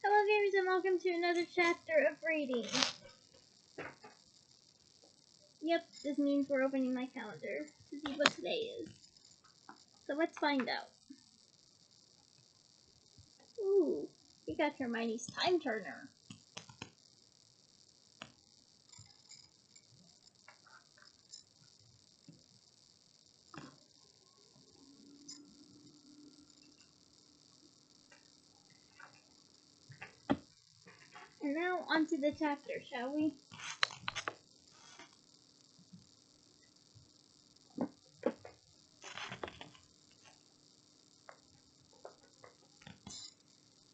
Hello gamers and welcome to another chapter of reading. Yep, this means we're opening my calendar to see what today is. So let's find out. Ooh, we got Hermione's time turner. And now onto the chapter, shall we?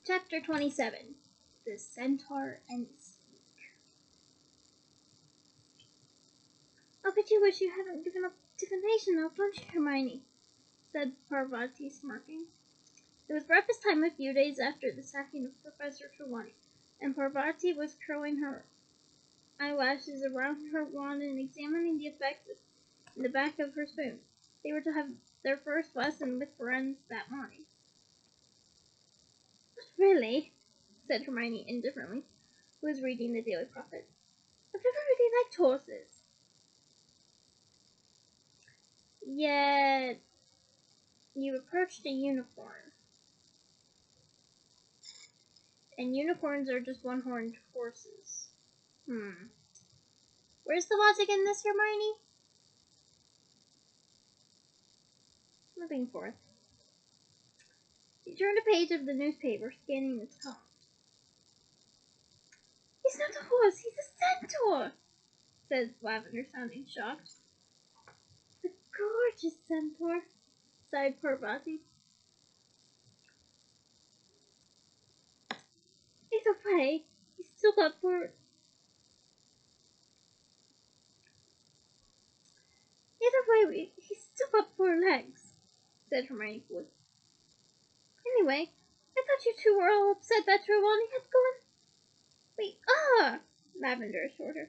Chapter 27, The Centaur and Snake. I bet you wish you hadn't given up divination now, don't you, Hermione? Said Parvati, smirking. It was breakfast time a few days after the sacking of Professor Firenze, and Parvati was curling her eyelashes around her wand and examining the effects in the back of her spoon. They were to have their first lesson with Firenze that morning. Not really, said Hermione indifferently, who was reading the Daily Prophet. I've never really liked horses. Yet you approached a unicorn. And unicorns are just one-horned horses. Where's the logic in this, Hermione? Moving forth. She turned a page of the newspaper, scanning its columns. He's not a horse, he's a centaur, said Lavender, sounding shocked. The gorgeous centaur, sighed Parvati. Either way, he's still got four legs, said Hermione coolly. Anyway, I thought you two were all upset that Trelawney had gone. We are, Lavender assured her.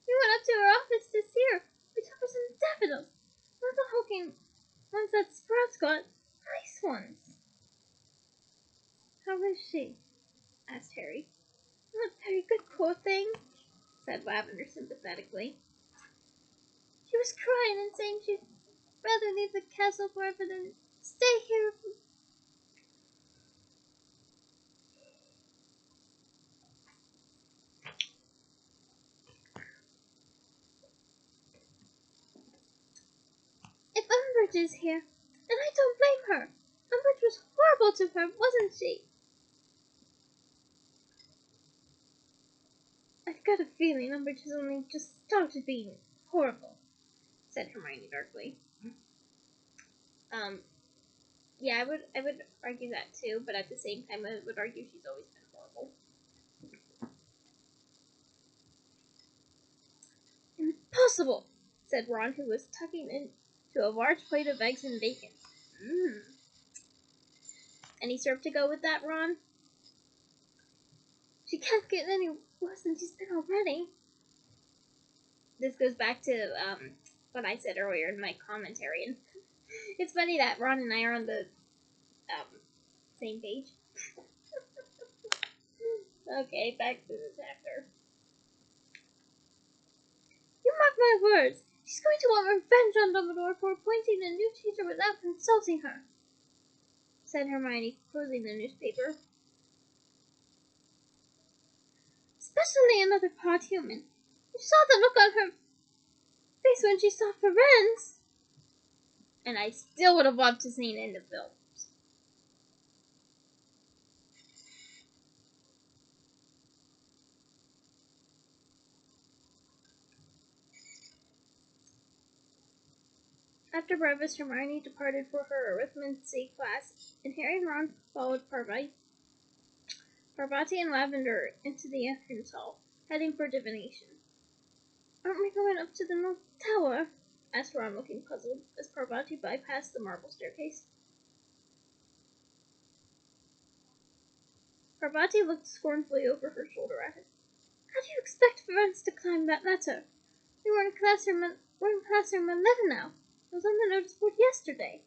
We went up to her office to see her. We took her some daffodils. Not the hulking ones that Sprouts got. Nice ones. How is she? Asked Harry. Not very good, poor thing, said Lavender sympathetically. She was crying and saying she'd rather leave the castle forever than stay here. If Umbridge is here, and I don't blame her. Umbridge was horrible to her, wasn't she? I've got a feeling Umbridge has only just started being horrible, said Hermione darkly. Yeah, I would argue that too, but at the same time I would argue she's always been horrible. Impossible, said Ron, who was tucking into a large plate of eggs and bacon. Any syrup to go with that, Ron? She can't get any worse than she's been already. This goes back to what I said earlier in my commentary, and it's funny that Ron and I are on the same page. Okay, back to the chapter. You mark my words. She's going to want revenge on Dumbledore for appointing a new teacher without consulting her, said Hermione, closing the newspaper. Especially another part human. You saw the look on her face when she saw Firenze. And I still would have loved to seen it in the films. After breakfast, Hermione departed for her arithmetic class, and Harry and Ron followed Parvati and Lavender into the entrance hall, heading for divination. Aren't we going up to the North Tower? Asked Ron, looking puzzled, as Parvati bypassed the marble staircase. Parvati looked scornfully over her shoulder at him. How do you expect Firenze to climb that ladder? We were in classroom 11 now. It was on the notice board yesterday.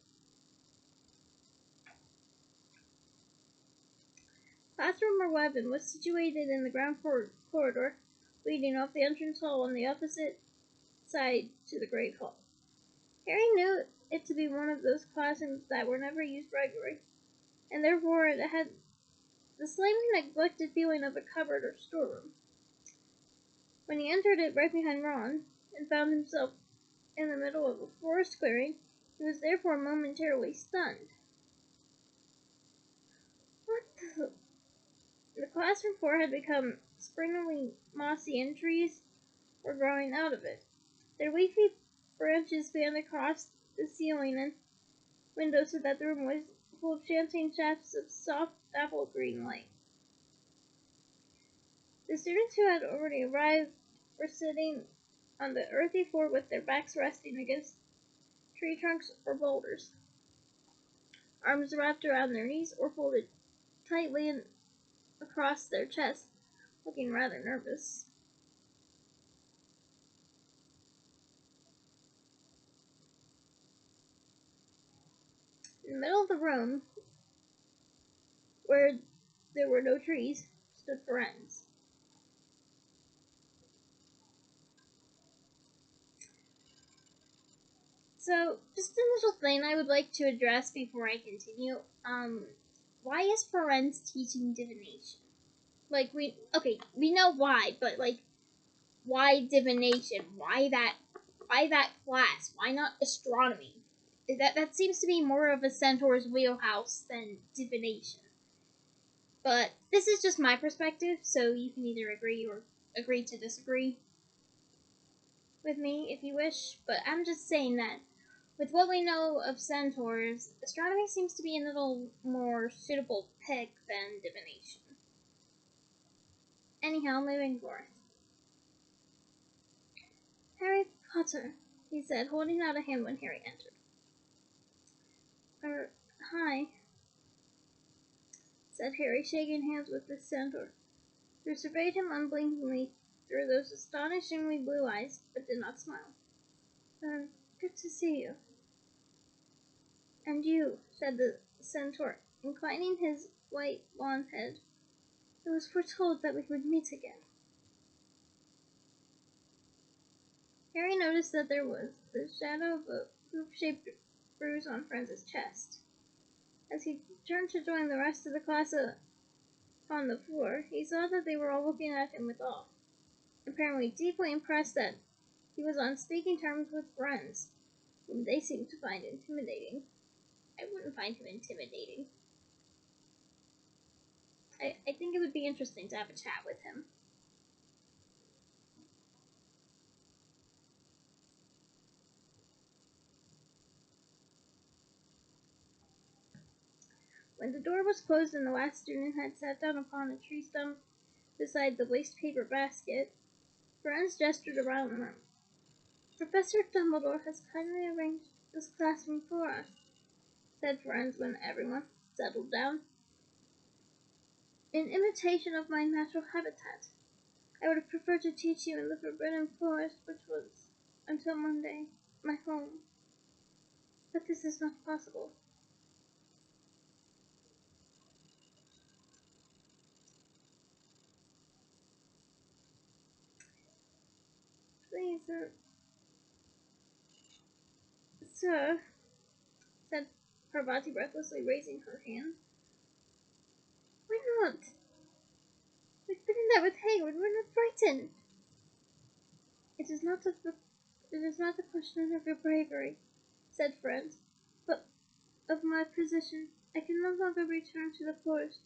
Classroom or weapon was situated in the ground corridor, leading off the entrance hall on the opposite side to the Great Hall. Harry knew it to be one of those classrooms that were never used regularly, and therefore it had the slightly neglected feeling of a cupboard or storeroom. When he entered it right behind Ron, and found himself in the middle of a forest clearing, he was therefore momentarily stunned. What the? The classroom floor had become springy mossy, and trees were growing out of it. Their leafy branches spanned across the ceiling and windows so that the room was full of chanting shafts of soft apple green light. The students who had already arrived were sitting on the earthy floor with their backs resting against tree trunks or boulders, arms wrapped around their knees or folded tightly across their chests, looking rather nervous. In the middle of the room, where there were no trees, stood Firenze. So, just an initial thing I would like to address before I continue. Why is Firenze teaching divination? We know why, but why divination? Why that class? Why not astronomy? That seems to be more of a centaur's wheelhouse than divination. But this is just my perspective, so you can either agree or agree to disagree with me if you wish. But I'm just saying that with what we know of centaurs, astronomy seems to be a little more suitable pick than divination. Anyhow, moving forth. Harry Potter, he said, holding out a hand when Harry entered. Hi, said Harry, shaking hands with the centaur, who surveyed him unblinkingly through those astonishingly blue eyes, but did not smile. Good to see you. And you, said the centaur, inclining his white blond head. It was foretold that we would meet again. Harry noticed that there was the shadow of a hoop-shaped bruise on Firenze's chest. As he turned to join the rest of the class on the floor, he saw that they were all looking at him with awe, apparently deeply impressed that he was on speaking terms with Firenze, whom they seemed to find intimidating. I wouldn't find him intimidating. I think it would be interesting to have a chat with him. When the door was closed and the last student had sat down upon a tree stump beside the waste paper basket, Firenze gestured around the room. Professor Dumbledore has kindly arranged this classroom for us, said Firenze when everyone settled down. In imitation of my natural habitat, I would have preferred to teach you in the Forbidden Forest, which was, until Monday, my home. But this is not possible. Please, sir, said Parvati breathlessly, raising her hand. Why not? We've been in there with Hayward. We're not frightened. It is not a question of your bravery, said Firenze, but of my position. I can no longer return to the forest.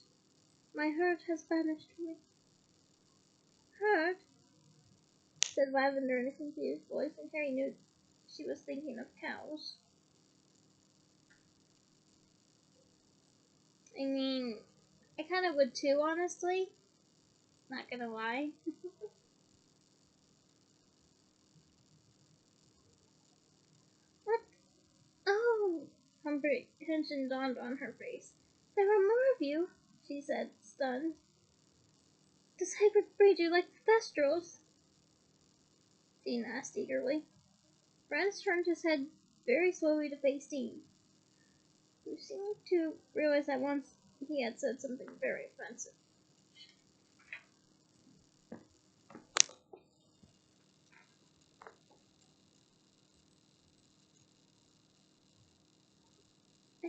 My hurt has banished me. Hurt? Said Lavender in a confused voice, and Harry knew she was thinking of cows. I mean, I kind of would too, honestly. Not gonna lie. What? Oh! Comprehension dawned on her face. There are more of you, she said, stunned. Does Hagrid breed you like the Thestrals? Dean asked eagerly. Firenze turned his head very slowly to face Dean, who seemed to realize at once he had said something very offensive.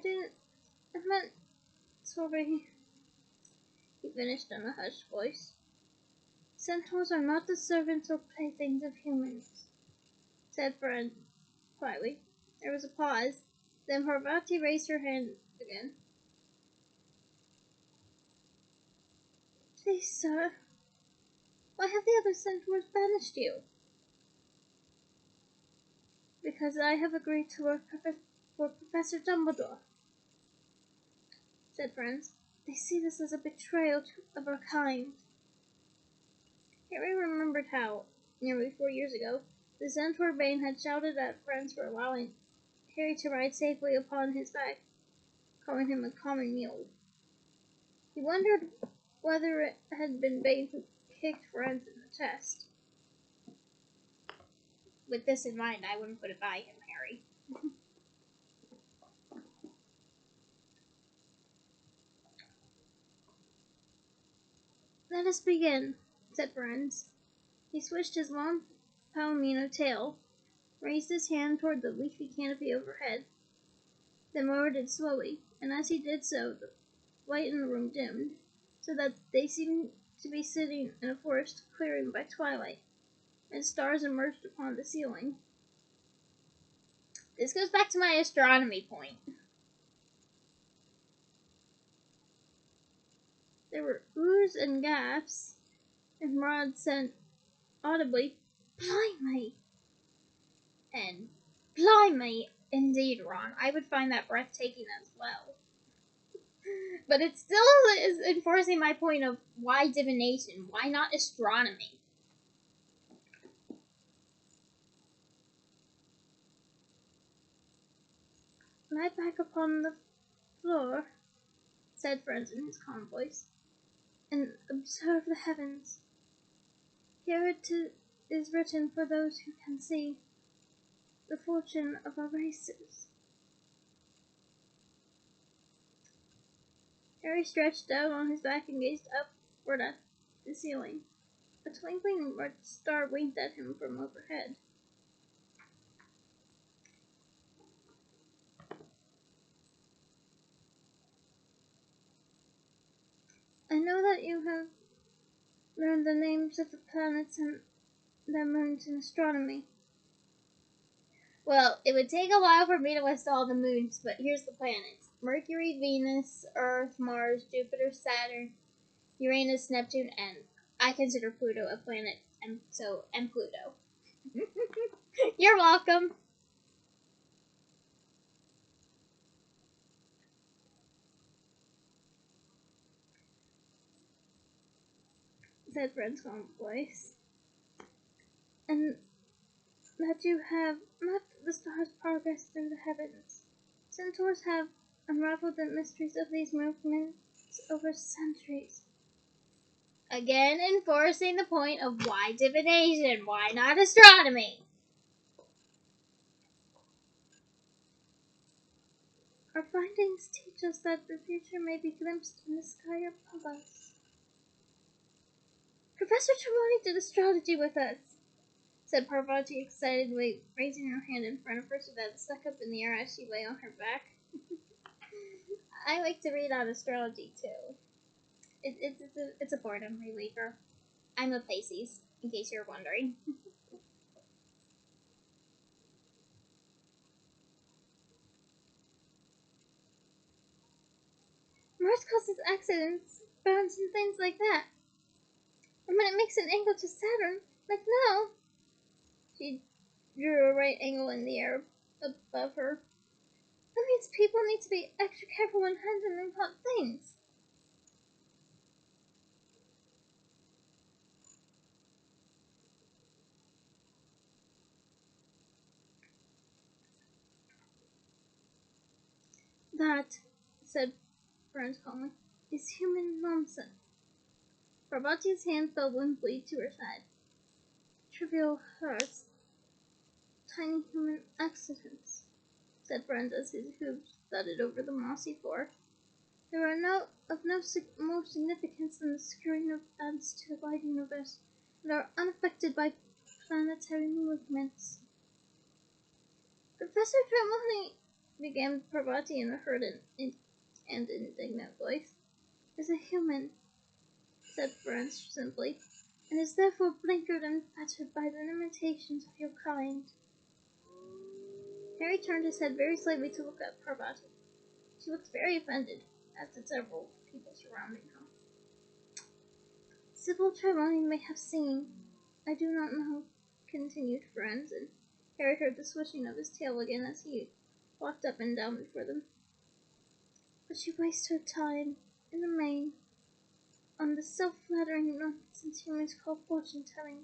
I meant, sorry, he finished in a hushed voice. Centaurs are not the servants or playthings of humans, said Fred quietly. There was a pause. Then Parvati raised her hand again. Please, sir, why have the other centaurs banished you? Because I have agreed to work for Professor Dumbledore, said Firenze. They see this as a betrayal of our kind. Harry remembered how, nearly 4 years ago, the Centaur Bane had shouted at Firenze for allowing Harry to ride safely upon his back, calling him a common mule. He wondered whether it had been Bane who kicked Firenze in the chest. With this in mind, I wouldn't put it by him, Harry. Let us begin, said Firenze. He swished his long palomino tail, raised his hand toward the leafy canopy overhead, then lowered it slowly, and as he did so, the light in the room dimmed, so that they seemed to be sitting in a forest clearing by twilight, and stars emerged upon the ceiling. This goes back to my astronomy point. There were oohs and gasps, and Rod said audibly, "Blimey!" And "Blimey!" Indeed, Ron. I would find that breathtaking as well. But it still is enforcing my point of why divination? Why not astronomy? Lie back upon the floor, said Firenze in his calm voice, and observe the heavens. Here it is written for those who can see the fortune of our races. Harry stretched out on his back and gazed upward at the ceiling. A twinkling red star winked at him from overhead. I know that you have learned the names of the planets and their moons in astronomy. Well, it would take a while for me to list all the moons, but here's the planets. Mercury, Venus, Earth, Mars, Jupiter, Saturn, Uranus, Neptune, and I consider Pluto a planet, and Pluto. You're welcome, said Fred's calm voice. And that you have mapped the stars' progress through the heavens. Centaurs have unraveled the mysteries of these movements over centuries. Again, enforcing the point of why divination, why not astronomy? Our findings teach us that the future may be glimpsed in the sky above us. Professor Trelawney did astrology with us, said Parvati excitedly, raising her hand in front of her so that it stuck up in the air as she lay on her back. I like to read on astrology too. It's a boredom reliever. I'm a Pisces, in case you're wondering. Mars causes accidents, burns, and things like that. And when it makes an angle to Saturn, like now, she drew a right angle in the air above her. That means people need to be extra careful when handling hot things. That, said Firenze calmly, is human nonsense. Parvati's hand fell limply to her side. Trivial hurts. Tiny human accidents, said Firenze as his hooves thudded over the mossy floor. There are more significance than the securing of events to the wide universe and are unaffected by planetary movements. Professor Firenze, began Parvati in a hurt and indignant voice, is a human, said Firenze simply, and is therefore blinkered and fettered by the limitations of your kind. Harry turned his head very slightly to look at Parvati. She looked very offended, as did several people surrounding her. Sybil Trelawney may have seen. I do not know, continued Firenze, and Harry heard the swishing of his tail again as he walked up and down before them. But she wastes her time, in the main, on the self-flattering nonsense humans call fortune-telling.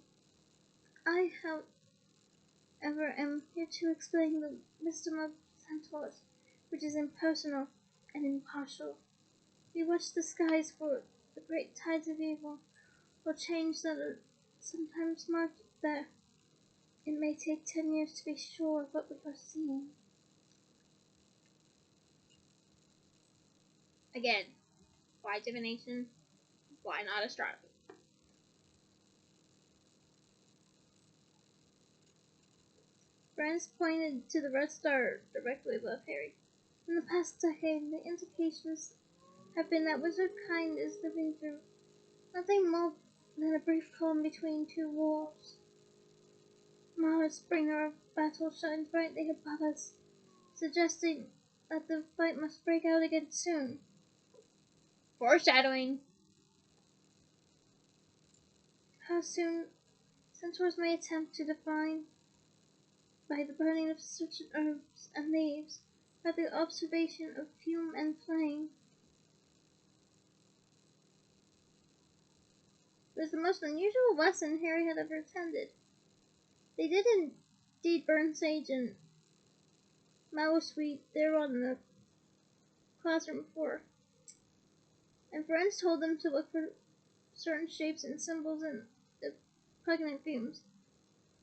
I, however, am here to explain the wisdom of centaurs, which is impersonal and impartial. We watch the skies for the great tides of evil, or change that are sometimes marked there. It may take 10 years to be sure of what we are seeing. Again, why divination? Why not astronomy? Firenze pointed to the red star directly above Harry. In the past decade, the indications have been that wizard kind is living through nothing more than a brief calm between two wars. Mars, bringer of battle, shines brightly above us, suggesting that the fight must break out again soon. Foreshadowing. How soon centaurs may attempt to define by the burning of certain herbs and leaves, by the observation of fume and flame. It was the most unusual lesson Harry had ever attended. They did indeed burn sage and mallowsweet there on the classroom floor, and Firenze told them to look for certain shapes and symbols in the pregnant fumes,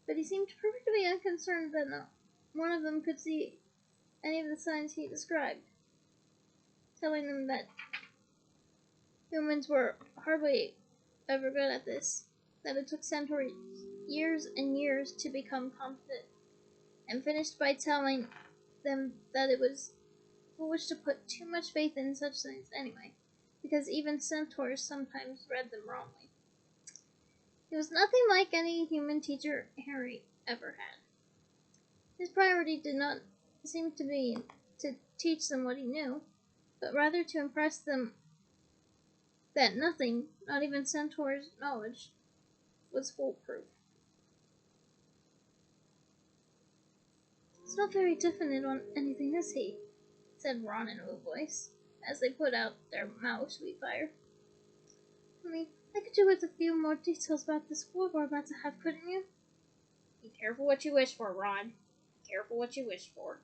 but he seemed perfectly unconcerned that not one of them could see any of the signs he described, telling them that humans were hardly ever good at this, that it took centaurs years and years to become confident, and finished by telling them that it was foolish to put too much faith in such things anyway, because even centaurs sometimes read them wrongly. He was nothing like any human teacher Harry ever had. His priority did not seem to be to teach them what he knew, but rather to impress them that nothing, not even centaurs' knowledge, was foolproof. It's not very definite on anything, is he? Said Ron in a low voice, as they put out their mallowsweet fire. Only, I could do with a few more details about this war we're about to have, couldn't you? Be careful what you wish for, Ron. Be careful what you wish for.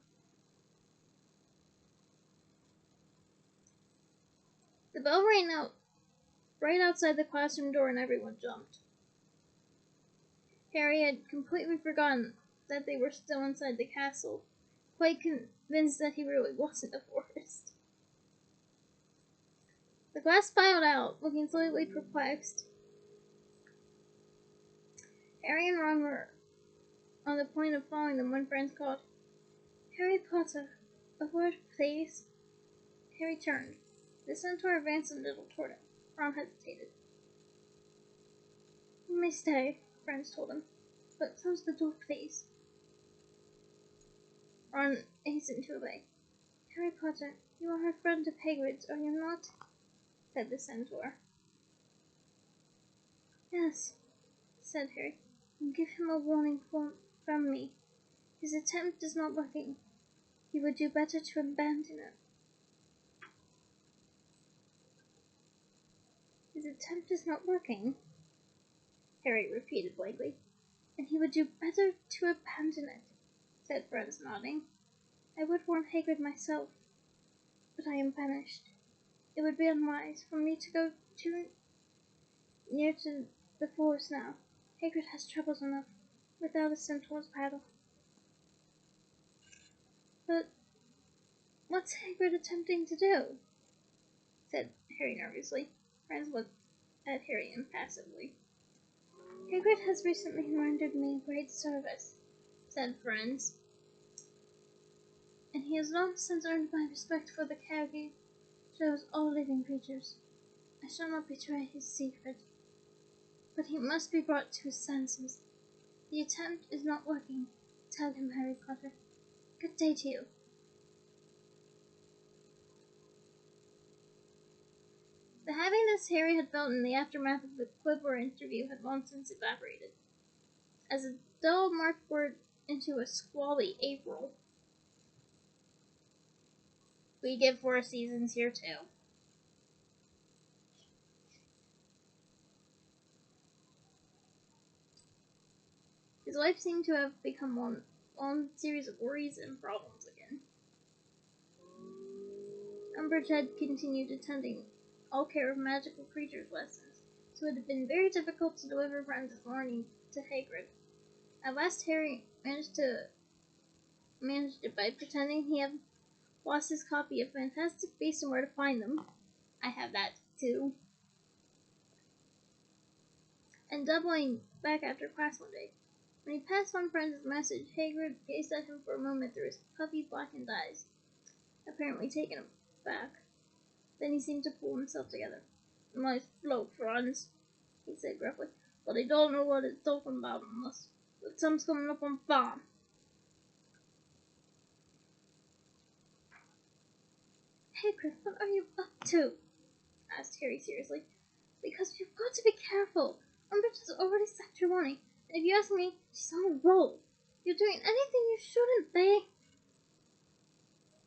The bell rang out right outside the classroom door and everyone jumped. Harry had completely forgotten that they were still inside the castle, quite convinced that he really was in the forest. The class filed out, looking slightly perplexed. Harry and Ron were on the point of following them when Firenze called, Harry Potter, a word, please. Harry turned. The centaur advanced a little toward him. Ron hesitated. You may stay, Firenze told him, but close the door, please. Ron hastened to obey. Harry Potter, you are a friend of Hagrid's, are you not? Said the centaur. Yes, said Harry, and give him a warning from me. His attempt is not working. He would do better to abandon it. His attempt is not working, Harry repeated blankly, and he would do better to abandon it, said Firenze, nodding. I would warn Hagrid myself, but I am banished. It would be unwise for me to go too near to the forest now. Hagrid has troubles enough without a centaur's paddle. But what's Hagrid attempting to do? said Harry nervously. Firenze looked at Harry impassively. Hagrid has recently rendered me a great service, said Firenze, and he has long since earned my respect for the care he shows all living creatures. I shall not betray his secret, but he must be brought to his senses. The attempt is not working. Tell him, Harry Potter. Good day to you. The happiness Harry had felt in the aftermath of the Quiver interview had long since evaporated. As a dull March poured into a squally April. We get 4 seasons here too. His life seemed to have become one long series of worries and problems again. Umbridge had continued attending all care of magical creatures lessons, so it had been very difficult to deliver Firenze's warning to Hagrid. At last Harry managed it by pretending he had lost his copy of Fantastic Beasts and Where to Find Them. I have that too. And doubling back after class one day. When he passed on Firenze's message, Hagrid gazed at him for a moment through his puffy blackened eyes, apparently taken aback. Then he seemed to pull himself together. Nice bloke, Firenze, he said gruffly, but I don't know what it's talking about unless the sun's coming up on farm. Hagrid, what are you up to? Asked Harry seriously. Because you've got to be careful. Umbridge has already sacked her warning, and if you ask me, she's on a roll. You're doing anything you shouldn't be.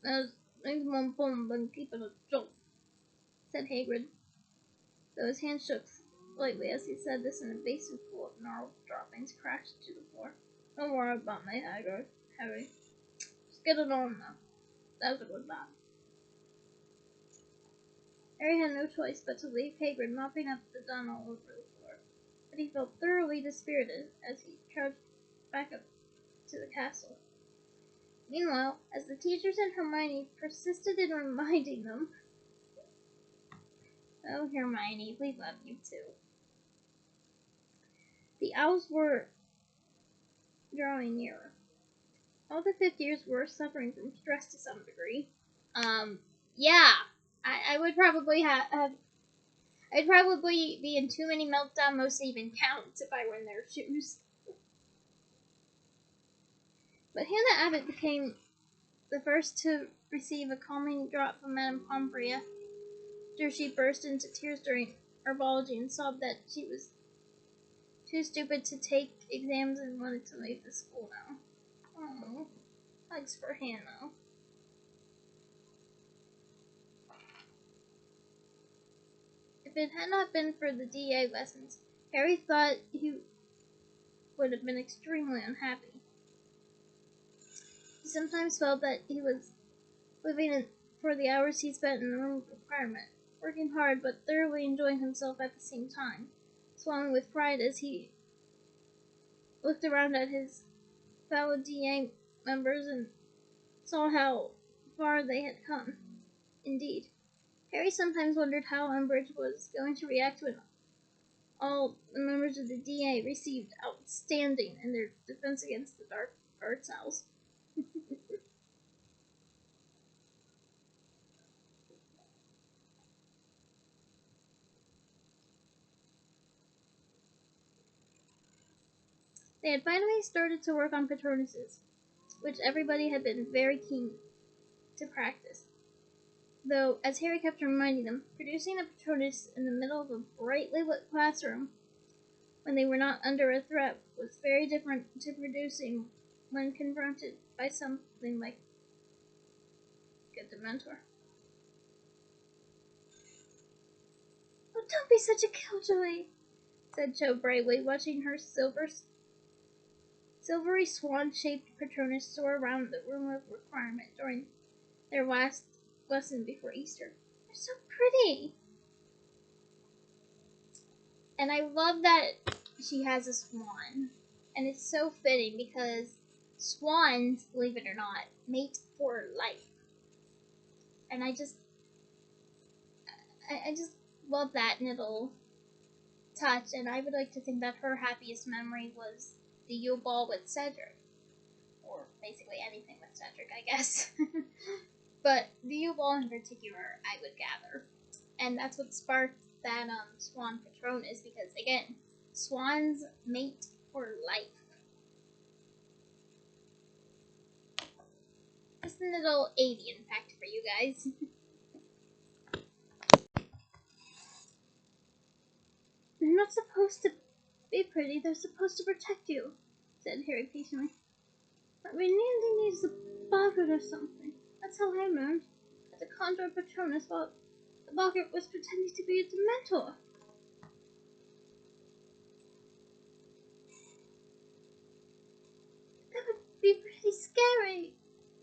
There's things more important than keeping a job, said Hagrid, though his hand shook slightly as he said this, and a basin full of gnarled droppings crashed to the floor. Don't worry about me, Hagrid, Harry. Just get it on now. That's a good man. Harry had no choice but to leave Hagrid mopping up the dung all over the floor, but he felt thoroughly dispirited as he trudged back up to the castle. Meanwhile, as the teachers and Hermione persisted in reminding them, "Oh, Hermione, we love you too," the owls were drawing nearer. All the fifth years were suffering from stress to some degree. Yeah, I would probably have. I'd probably be in too many meltdown modes to even count if I were in their shoes. But Hannah Abbott became the first to receive a calming drop from Madame Pomfrey after she burst into tears during herbology and sobbed that she was too stupid to take exams and wanted to leave the school now. Oh, hugs for Hannah. If it had not been for the DA lessons, Harry thought he would have been extremely unhappy. He sometimes felt that he was living for the hours he spent in the room of requirement, working hard but thoroughly enjoying himself at the same time, swelling with pride as he looked around at his fellow DA members and saw how far they had come. Indeed, Harry sometimes wondered how Umbridge was going to react when all the members of the DA received outstanding in their defense against the dark arts owls. They had finally started to work on Patronuses, which everybody had been very keen to practice. Though, as Harry kept reminding them, producing a Patronus in the middle of a brightly lit classroom when they were not under a threat was very different to producing when confronted by something like a Dementor. "Oh, don't be such a killjoy," said Cho bravely, watching her silvery swan-shaped Patronus soar around the room of requirement during their last lesson before Easter. "They're so pretty." And I love that she has a swan. And it's so fitting because swans, believe it or not, mate for life. And I just love that little touch, and I would like to think that her happiest memory was the Yule Ball with Cedric. Or basically anything with Cedric, I guess. But the Yule Ball in particular, I would gather. And that's what sparked that Swan Patronus, because again, swans mate for life. Just a little avian fact for you guys. They're not supposed to be pretty, they're supposed to protect you, said Harry patiently. But we nearly needs a boggart or something. That's how I learned. At the conjure Patronus while the boggart was pretending to be a Dementor. That would be pretty scary,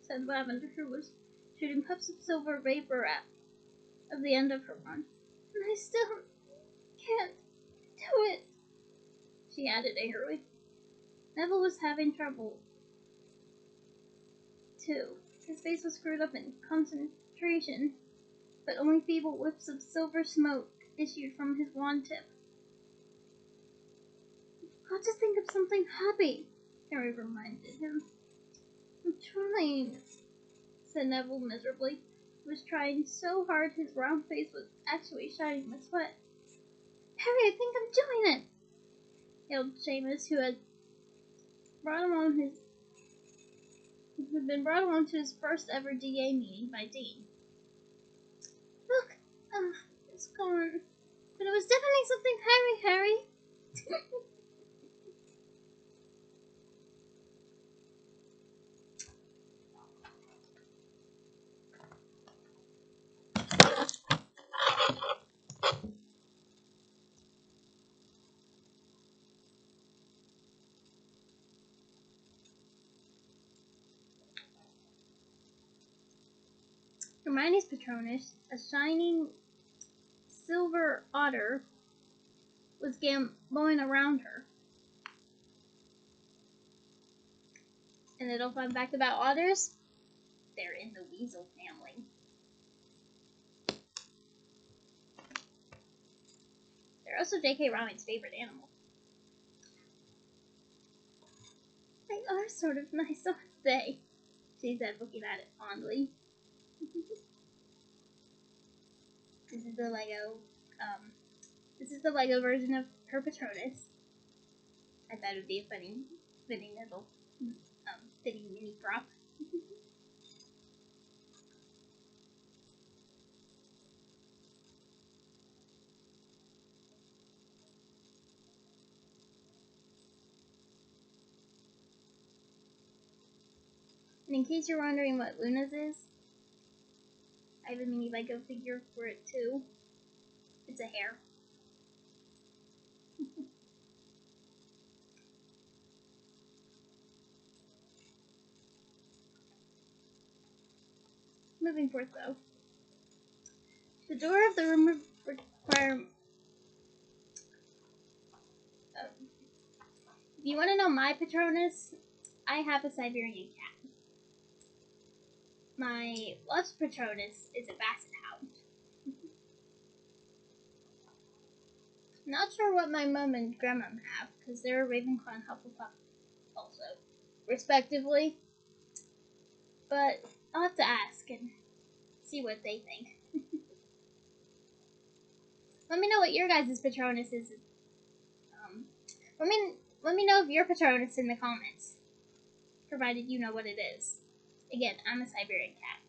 said Lavender, who was shooting puffs of silver vapor at the end of her run. And I still can't do it, she added angrily. Neville was having trouble, too. His face was screwed up in concentration, but only feeble whiffs of silver smoke issued from his wand tip. Got to think of something happy, Harry reminded him. I'm trying, said Neville miserably. He was trying so hard his round face was actually shining with sweat. Harry, I think I'm doing it, yelled Seamus, who had been brought along to his first ever DA meeting by Dean. Look, it's gone. But it was definitely something Harry. Hermione's Patronus, a shining silver otter, was gamboling around her. And little fun fact about otters, they're in the weasel family. They're also J.K. Rowling's favorite animal. They are sort of nice, aren't they? She said, looking at it fondly. This is the Lego version of her Patronus. I thought it would be a fitting little, fitting mini prop. And in case you're wondering what Luna's is, I have a mini Lego figure for it too. It's a hare. Moving forth though. The door of the room require. If you want to know my Patronus, I have a Siberian cat. My lost Patronus is a Basset Hound. Not sure what my mom and grandma have, because they're a Ravenclaw and Hufflepuff also, respectively. But I'll have to ask and see what they think. Let me know what your guys' Patronus is. Let me know if your Patronus in the comments, provided you know what it is. Again, I'm a Siberian cat.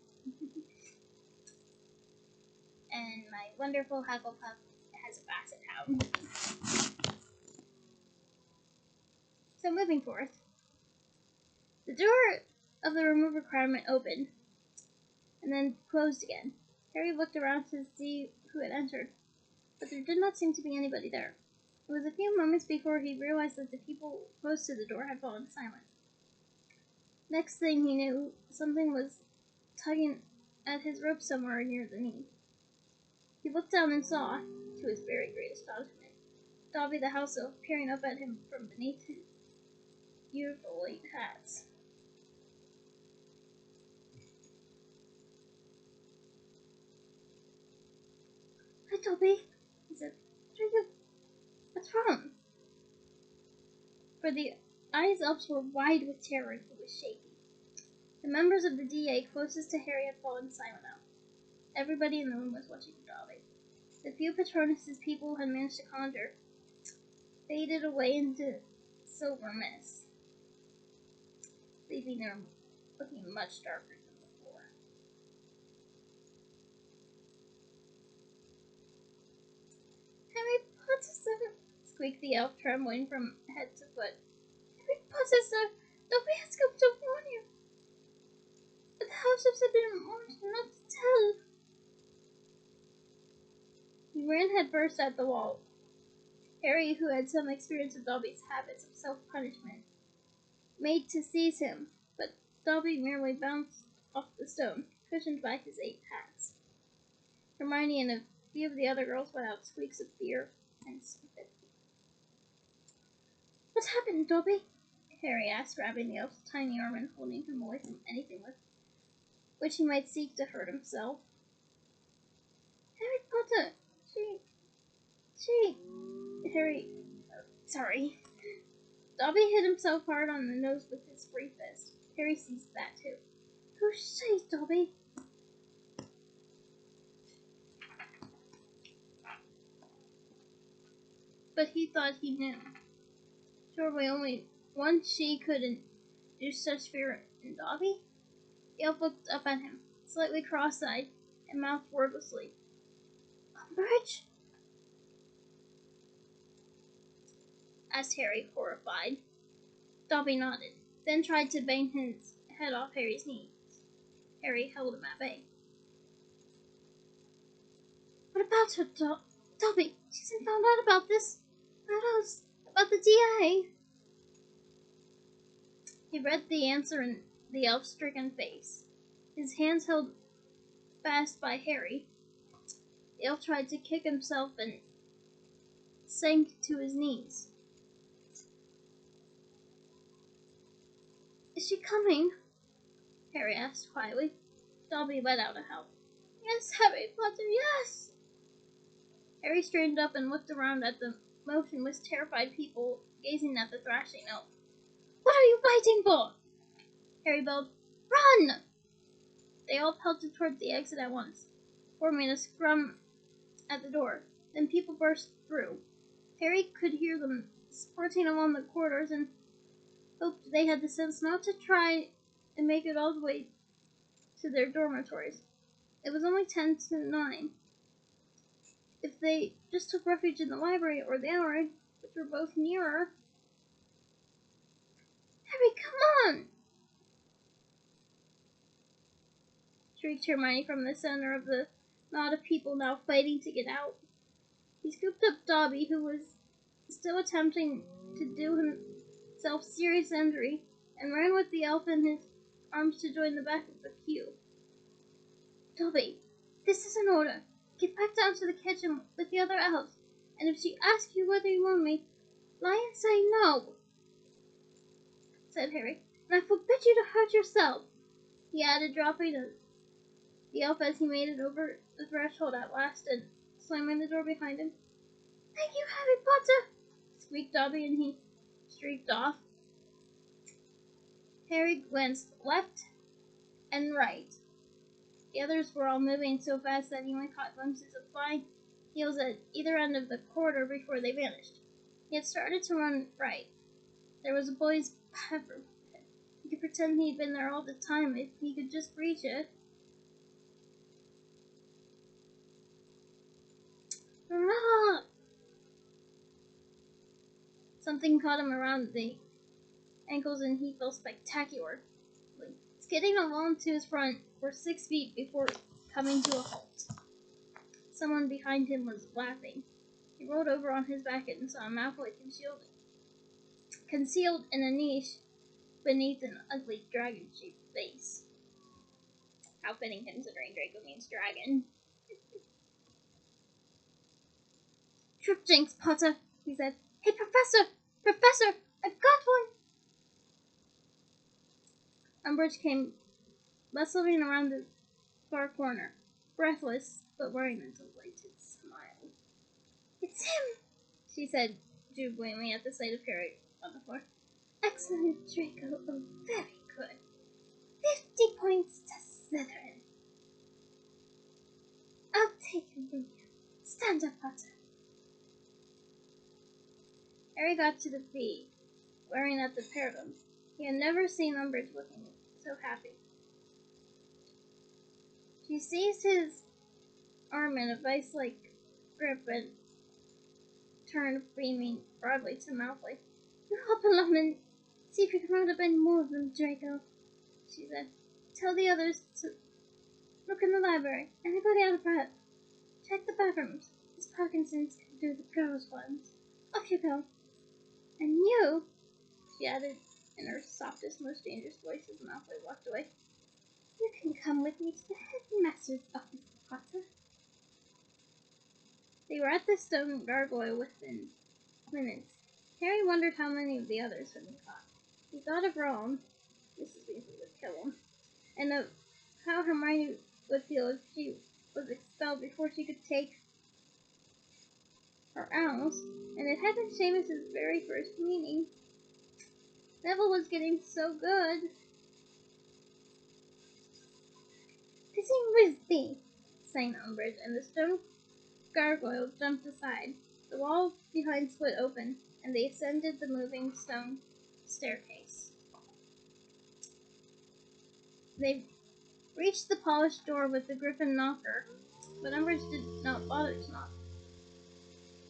And my wonderful Hufflepuff has a Basset Hound. So moving forth, the door of the remove requirement opened, and then closed again. Harry looked around to see who had entered, but there did not seem to be anybody there. It was a few moments before he realized that the people close to the door had fallen silent. Next thing he knew, something was tugging at his rope somewhere near the knee. He looked down and saw, to his very great astonishment, Dobby the house elf peering up at him from beneath his beautiful white hats. I it, Dobby, he said. What's wrong? For the eyes elves were wide with terror and he was shaky. The members of the DA closest to Harry had fallen silent now. Everybody in the room was watching Dobby. The few Patronuses people had managed to conjure faded away into silver mist, leaving their room looking much darker than before. Harry Potter, squeaked the elf, trembling from head to foot. Harry Potter, sir, Dobby has come to warn you. But the houses have been warned not to tell. He ran headfirst at the wall. Harry, who had some experience of Dobby's habits of self-punishment, made to seize him, but Dobby merely bounced off the stone, cushioned by his 8 hats. Hermione and a few of the other girls let out squeaks of fear and sympathy. What happened, Dobby? Harry asked, grabbing the elf's tiny arm and holding him away from anything with which he might seek to hurt himself. Harry Potter, Harry, sorry. Dobby hit himself hard on the nose with his free fist. Harry seized that too. Who's she, Dobby? But he thought he knew. Surely only one she could induce such fear in Dobby? The elf looked up at him, slightly cross-eyed, and mouthed wordlessly. Umbridge? Asked Harry, horrified. Dobby nodded, then tried to bang his head off Harry's knees. Harry held him at bay. What about her, Dobby? She hasn't found out about this. About us. About the DA. He read the answer in the elf's stricken face. His hands held fast by Harry. The elf tried to kick himself and sank to his knees. Is she coming? Harry asked quietly. Dobby let out a howl. Yes, Harry Potter, yes! Harry straightened up and looked around at the motionless, terrified people gazing at the thrashing elf. What are you fighting for? Harry bellowed. Run! They all pelted toward the exit at once, forming a scrum at the door. Then people burst through. Harry could hear them spurting along the corridors and hoped they had the sense not to try and make it all the way to their dormitories. It was only 10 to 9. If they just took refuge in the library or the armory, which were both nearer. Harry, come on! Shrieked Hermione from the center of the knot of people now fighting to get out. He scooped up Dobby, who was still attempting to do himself serious injury, and ran with the elf in his arms to join the back of the queue. Dobby, this is an order. Get back down to the kitchen with the other elves, and if she asks you whether you want me, lie and say no, said Harry, and I forbid you to hurt yourself, he added, dropping the elf as he made it over the threshold at last and slamming the door behind him. Thank you, Harry Potter, squeaked Dobby, and he streaked off. Harry glanced left and right. The others were all moving so fast that he only caught glimpses of flying heels at either end of the corridor before they vanished. He had started to run right. There was a boy's pepper pit. He could pretend he'd been there all the time if he could just reach it. Hurrah! Something caught him around the ankles and he fell spectacularly, skidding along to his front for 6 feet before coming to a halt. Someone behind him was laughing. He rolled over on his back and saw a Malfoy concealed in a niche beneath an ugly dragon-shaped face. How fitting considering Draco means dragon. Trip Jinx, Potter, he said. Hey, Professor, I've got one! Umbridge came bustling around the far corner, breathless, but wearing a delighted smile. It's him, she said jubilantly at the sight of Harry on the floor. Excellent, Draco. Oh, very good. 50 points to Slytherin. I'll take him from you. Stand up, Potter. Harry got to the feet, glaring at the pair of them. He had never seen Umbridge looking so happy. She seized his arm in a vice-like grip and turned, beaming broadly to Malfoy. You hop along and see if you can round up any more of them, Draco, she said. Tell the others to look in the library. Anybody out of breath? Check the bathrooms. Miss Parkinson's can do the girls' ones. Off you go. And you, she added in her softest, most dangerous voice as Malfoy walked away, you can come with me to the headmaster's office, Potter. They were at the stone gargoyle within minutes. Harry wondered how many of the others had been caught. He thought of Ron, Mrs. Weasley would kill him, and of how Hermione would feel if she was expelled before she could take her owls, and it had been Seamus's very first meeting. Neville was getting so good. This ain't Wisby, sang Umbridge, and the stone gargoyle jumped aside. The wall behind split open, and they ascended the moving stone staircase. They reached the polished door with the griffin knocker, but Umbridge did not bother to knock.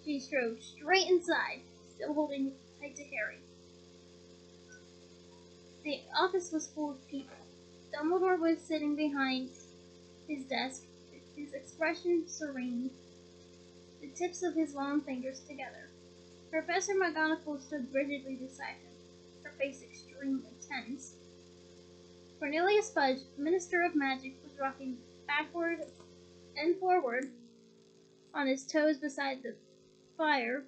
She strode straight inside, still holding tight to Harry. The office was full of people. Dumbledore was sitting behind his desk, his expression serene, the tips of his long fingers together. Professor McGonagall stood rigidly beside him, her face extremely tense. Cornelius Fudge, Minister of Magic, was rocking backward and forward on his toes beside the fire,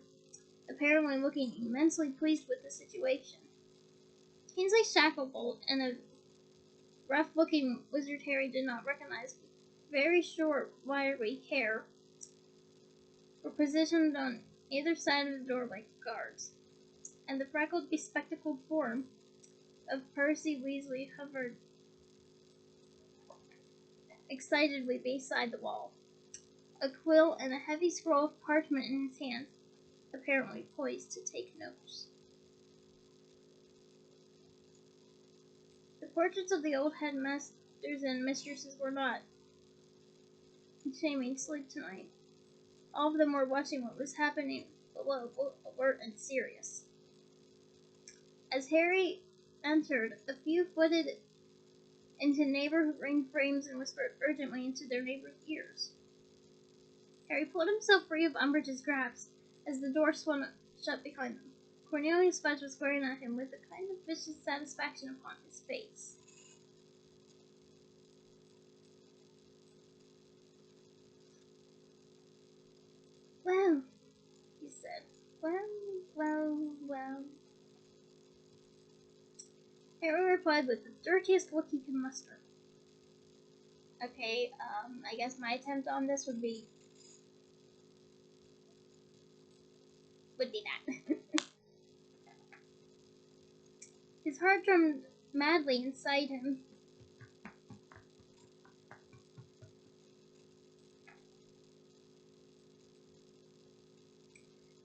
apparently looking immensely pleased with the situation. Kingsley Shacklebolt and a rough-looking wizard Harry did not recognize, very short, wiry hair, were positioned on either side of the door like guards, and the freckled, bespectacled form of Percy Weasley hovered excitedly beside the wall, a quill and a heavy scroll of parchment in his hand, apparently poised to take notes. The portraits of the old headmasters and mistresses were not shaming sleep tonight. All of them were watching what was happening below, alert and serious. As Harry entered, a few footed into neighboring frames and whispered urgently into their neighbors' ears. Harry pulled himself free of Umbridge's grasp as the door swung shut behind them. Cornelius Fudge was glaring at him with a kind of vicious satisfaction upon his face. Well, he said. Well. Harry replied with the dirtiest look he could muster. Okay, I guess my attempt on this would be that. His heart drummed madly inside him.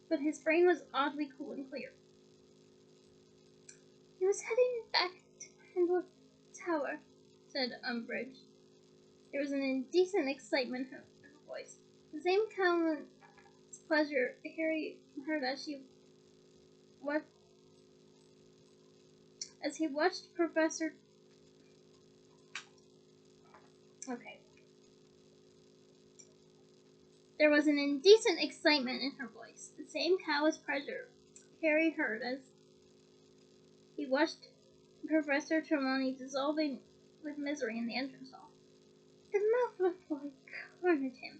But his brain was oddly cool and clear. He was heading back to Gryffindor Tower, said Umbridge. There was an indecent excitement in her voice. The same calm pleasure Harry heard as he watched Professor. Okay. There was an indecent excitement in her voice, the same callous pleasure Harry heard as he watched Professor Trelawney dissolving with misery in the entrance hall. The Malfoy boy cornered him.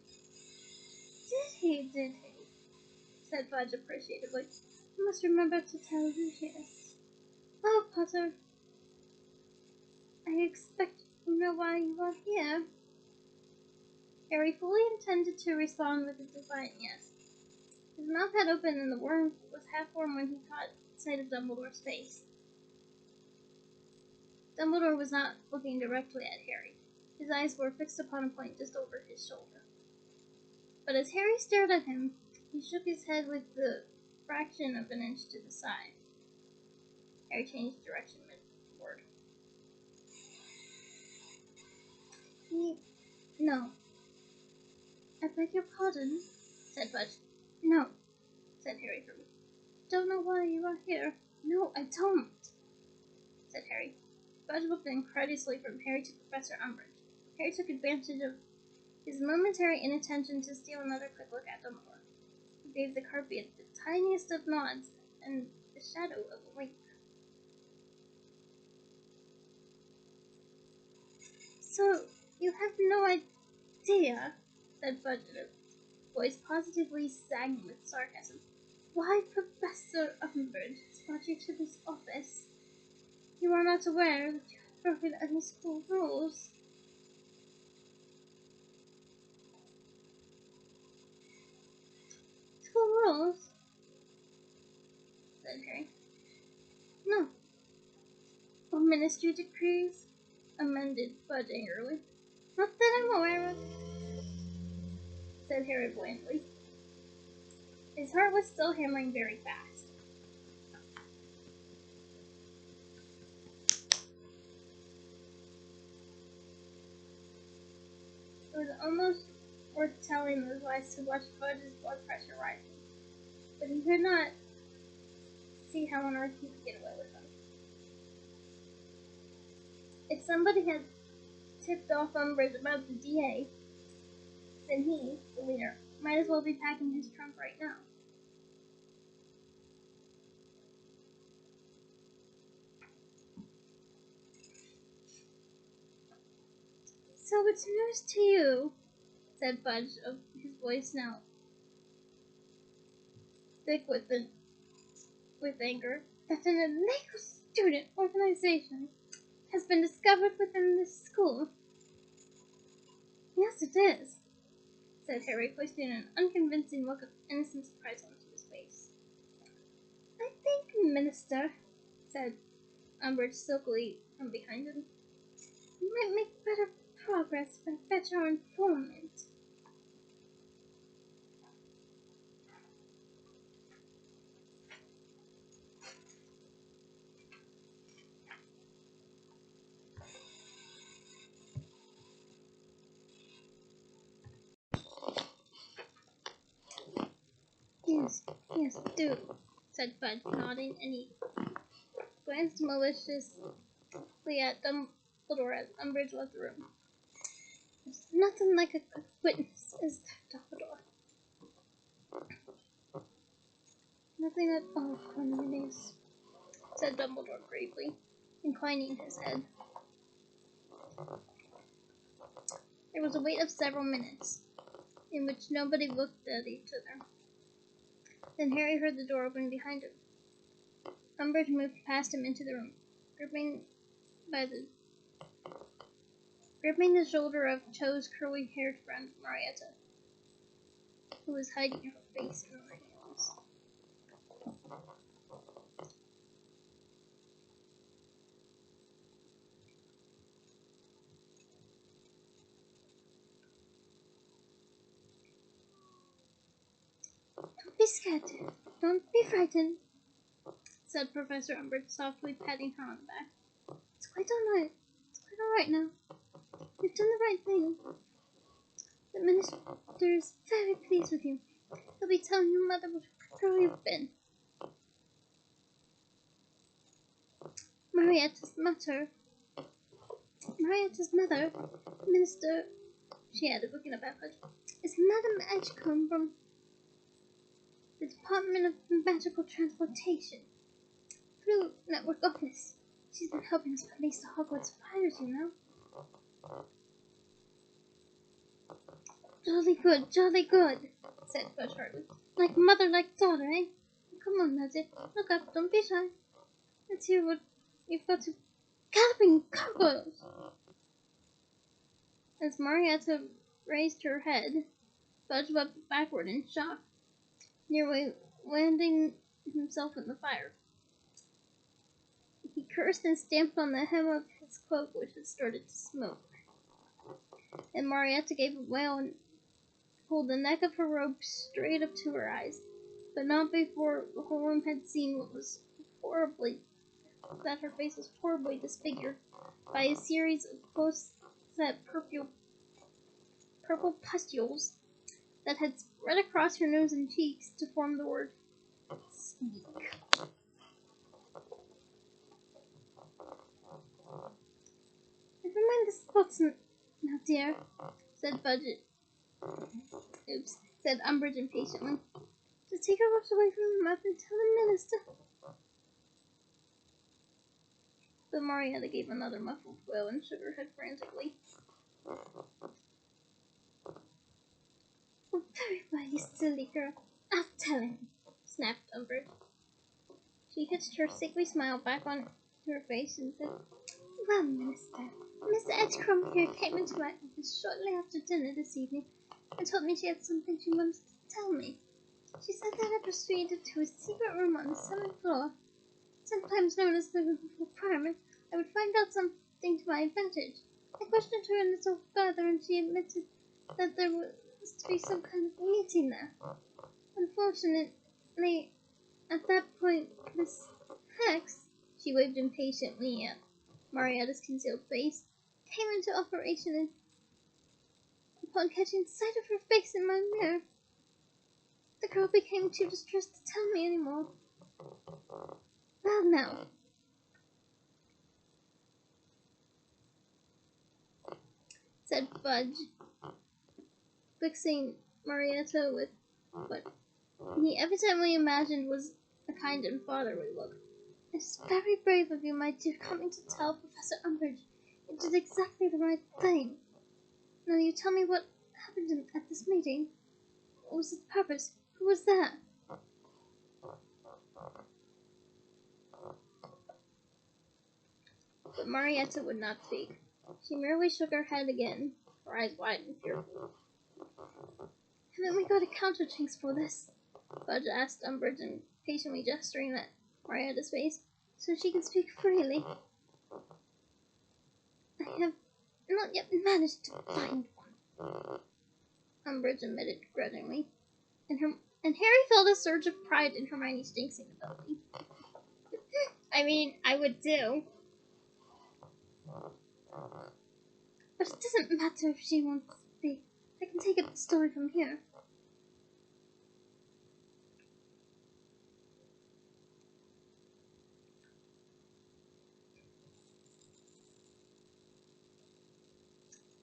Did he? Said Fudge appreciatively. I must remember to tell Lucius. Oh, Potter, I expect you know why you are here. Harry fully intended to respond with a defiant yes. His mouth had opened and the worm was half formed when he caught sight of Dumbledore's face. Dumbledore was not looking directly at Harry. His eyes were fixed upon a point just over his shoulder. But as Harry stared at him, he shook his head with the fraction of an inch to the side. Harry changed direction mid-word. No. I beg your pardon, said Fudge. No, said Harry firmly. Don't know why you are here. No, I don't, said Harry. Fudge looked incredulously from Harry to Professor Umbridge. Harry took advantage of his momentary inattention to steal another quick look at Dumbledore, who gave the carpet the tiniest of nods and the shadow of a wink. So, you have no idea, said Fudge in a voice positively sagging with sarcasm, why Professor Umbridge has brought you to this office. You are not aware that you have broken any school rules. School rules? Said Harry. No. Or ministry decrees? Amended Fudge angrily. Not that I'm aware of, said Harry blandly. His heart was still hammering very fast. It was almost worth telling those lies to watch Fudge's blood pressure rising, but he could not see how on earth he could get away with them. If somebody had tipped off Umbridge about the DA, then he, the leader, might as well be packing his trunk right now. So it's news to you, said Fudge, his voice now thick with anger, that an illegal student organization has been discovered within this school. Yes, it is, said Harry, placing an unconvincing look of innocent surprise onto his face. I think, Minister, said Umbridge silkily from behind him, you might make better progress by fetch our informant. Yes, do, said Fudge, nodding, and he glanced maliciously at Dumbledore as Umbridge left the room. There's nothing like a good witness, is there, Dumbledore? Nothing at all, Cornelius, said Dumbledore gravely, inclining his head. There was a wait of several minutes, in which nobody looked at each other. Then Harry heard the door open behind him. Umbridge moved past him into the room, gripping the shoulder of Cho's curly-haired friend, Marietta, who was hiding her face in her hands. Don't be scared. Don't be frightened, said Professor Umbridge, softly patting her on the back. It's quite all right. It's quite all right now. You've done the right thing. The minister is very pleased with you. He'll be telling your mother what a good girl you've been. Marietta's mother, Minister, she added, looking at Fudge, is Madame Edgecombe from the Department of Magical Transportation, through Network Office. She's been helping us police the Hogwarts fires, you know. Jolly good, said Fudge heartily. Like mother, like daughter, eh? Come on, Nadia, look up, don't be shy. Let's hear what you've got to galloping gargoyles. As Marietta raised her head, Fudge leapt backward in shock. nearly landing himself in the fire. He cursed and stamped on the hem of his cloak, which had started to smoke. And Marietta gave a wail and pulled the neck of her robe straight up to her eyes, but not before the whole room had seen that her face was horribly disfigured by a series of close-set purple pustules that had spread across her nose and cheeks to form the word "sneak." Never mind the spots now, dear, said said Umbridge impatiently. Just take her watch away from the mouth and tell the minister. But Marietta gave another muffled wail and shook her head frantically. Oh, very well, you silly girl. I'll tell him, snapped Umbridge. She hitched her sickly smile back on her face and said, Well, Minister, Miss Edgecombe here came into my office shortly after dinner this evening and told me she had something she wanted to tell me. She said that I proceeded to a secret room on the 7th floor, sometimes known as the requirement. I would find out something to my advantage. I questioned her a little further, and she admitted that there was to be some kind of meeting there. Unfortunately, at that point, Miss Hex, she waved impatiently at Marietta's concealed face, came into operation, and upon catching sight of her face in my mirror, the girl became too distressed to tell me any more. Well, now, said Fudge, fixing Marietta with what he evidently imagined was a kind and fatherly look. It is very brave of you, my dear, coming to tell Professor Umbridge. You did exactly the right thing. Now you tell me what happened at this meeting. What was its purpose? Who was there? But Marietta would not speak. She merely shook her head again, her eyes wide and fearful. Haven't we got a counter-jinx for this? Fudge asked Umbridge, impatiently gesturing at Marietta's face, so she can speak freely. I have not yet managed to find one, Umbridge admitted grudgingly, and Harry felt a surge of pride in Hermione's jinxing ability. I mean, I would too. But it doesn't matter if she wants to speak. I can take up the story from here.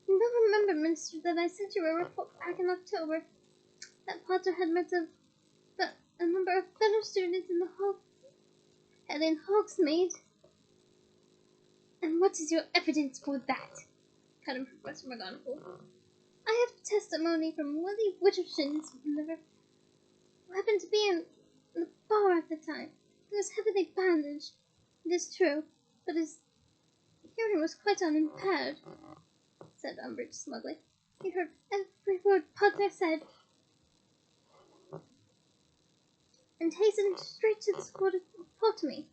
You will remember, Minister, that I sent you a report back in October that Potter had met a number of fellow students in Hogsmeade. And what is your evidence for that? Cut him, Professor McGonagall. I have testimony from Willie Witterson's liver, who happened to be in the bar at the time. He was heavily bandaged, it is true, but his hearing was quite unimpaired, said Umbridge smugly. He heard every word Potter said, and hastened straight to the school to report to me.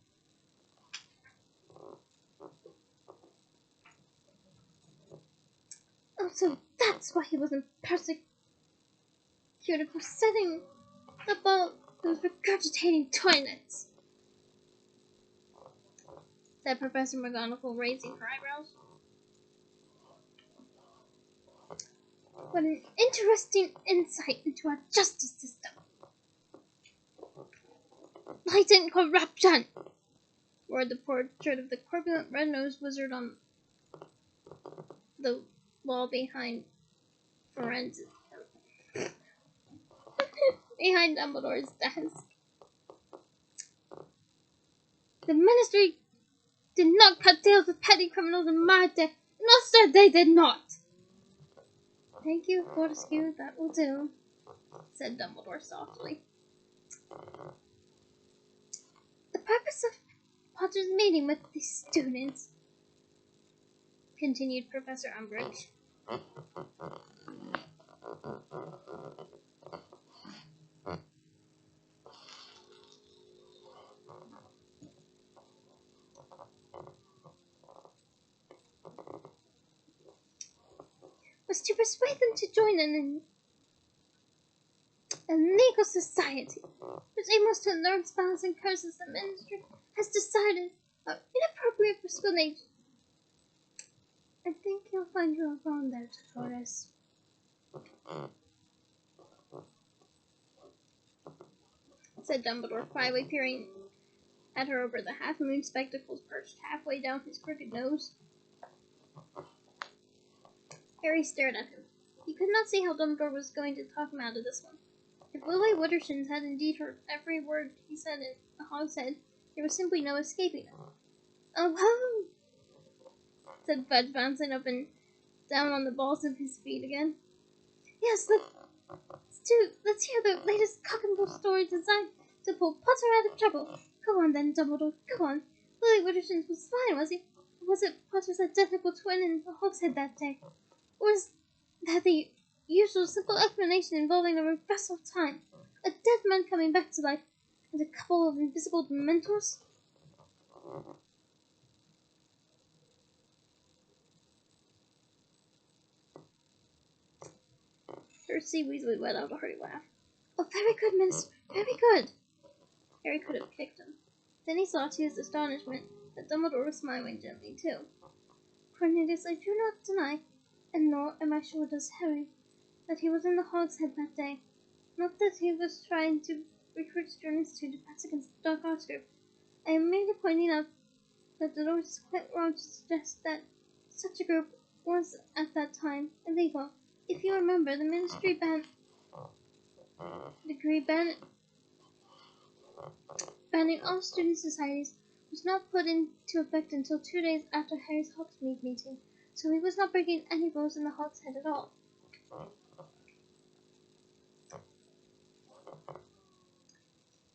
Oh, so that's why he wasn't persecuted for setting up all those regurgitating toilets, said Professor McGonagall, raising her eyebrows. What an interesting insight into our justice system. Blatant corruption, roared the portrait of the corpulent red-nosed wizard on the wall behind Firenze. Behind Dumbledore's desk. The ministry did not cut tails with petty criminals and murder. No, sir, they did not. Thank you, Fortescue, that will do, said Dumbledore softly. The purpose of Potter's meeting with the students, continued Professor Umbridge, Was to persuade them to join in a legal society, which aims to learn spells and curses the ministry has decided are inappropriate for school age. I think you'll find you are wrong there, Dolores. Said Dumbledore, quietly peering at her over the half-moon spectacles perched halfway down his crooked nose. Harry stared at him. He could not see how Dumbledore was going to talk him out of this one. If Lily Wittershins had indeed heard every word he said in the Hogshead, there was simply no escaping it. "Oh, ho!" said Fudge, bouncing up and down on the balls of his feet again. "Yes, let's hear the latest cock and bull story designed to pull Potter out of trouble. Go on then, Dumbledore, go on. Lily Wittershins was fine, was he? Or was it Potter's identical twin in the Hogshead that day? Or is that the usual simple explanation involving a reversal of time, a dead man coming back to life, and a couple of invisible mentors?" Percy Weasley let out a hearty laugh. "Oh, very good, Minister, very good." Harry could have kicked him. Then he saw to his astonishment that Dumbledore was smiling gently too. "Cornelius, I do not deny, and nor am I sure does Harry, that he was in the Hogshead that day. Not that he was trying to recruit students to defense against the Dark Arts group. I am merely pointing out that Dolores is quite wrong to suggest that such a group was, at that time, illegal. If you remember, the Ministry banning all student societies was not put into effect until 2 days after Harry's Hogsmeade meeting, so he was not breaking any rules in the Hogshead at all."